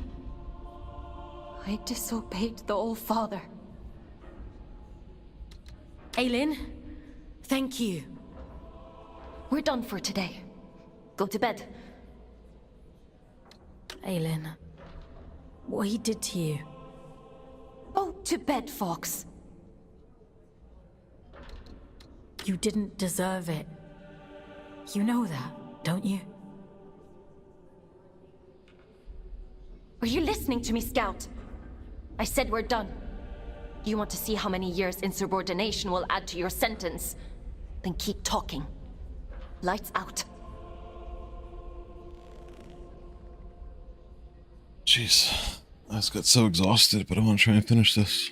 I disobeyed the All-Father. Aelin, thank you. We're done for today. Go to bed. Aelin, what he did to you. Go to bed, Fox. You didn't deserve it. You know that, don't you? Are you listening to me, Scout? I said we're done. You want to see how many years insubordination will add to your sentence? Then keep talking. Lights out. Jeez. I just got so exhausted, but I want to try and finish this.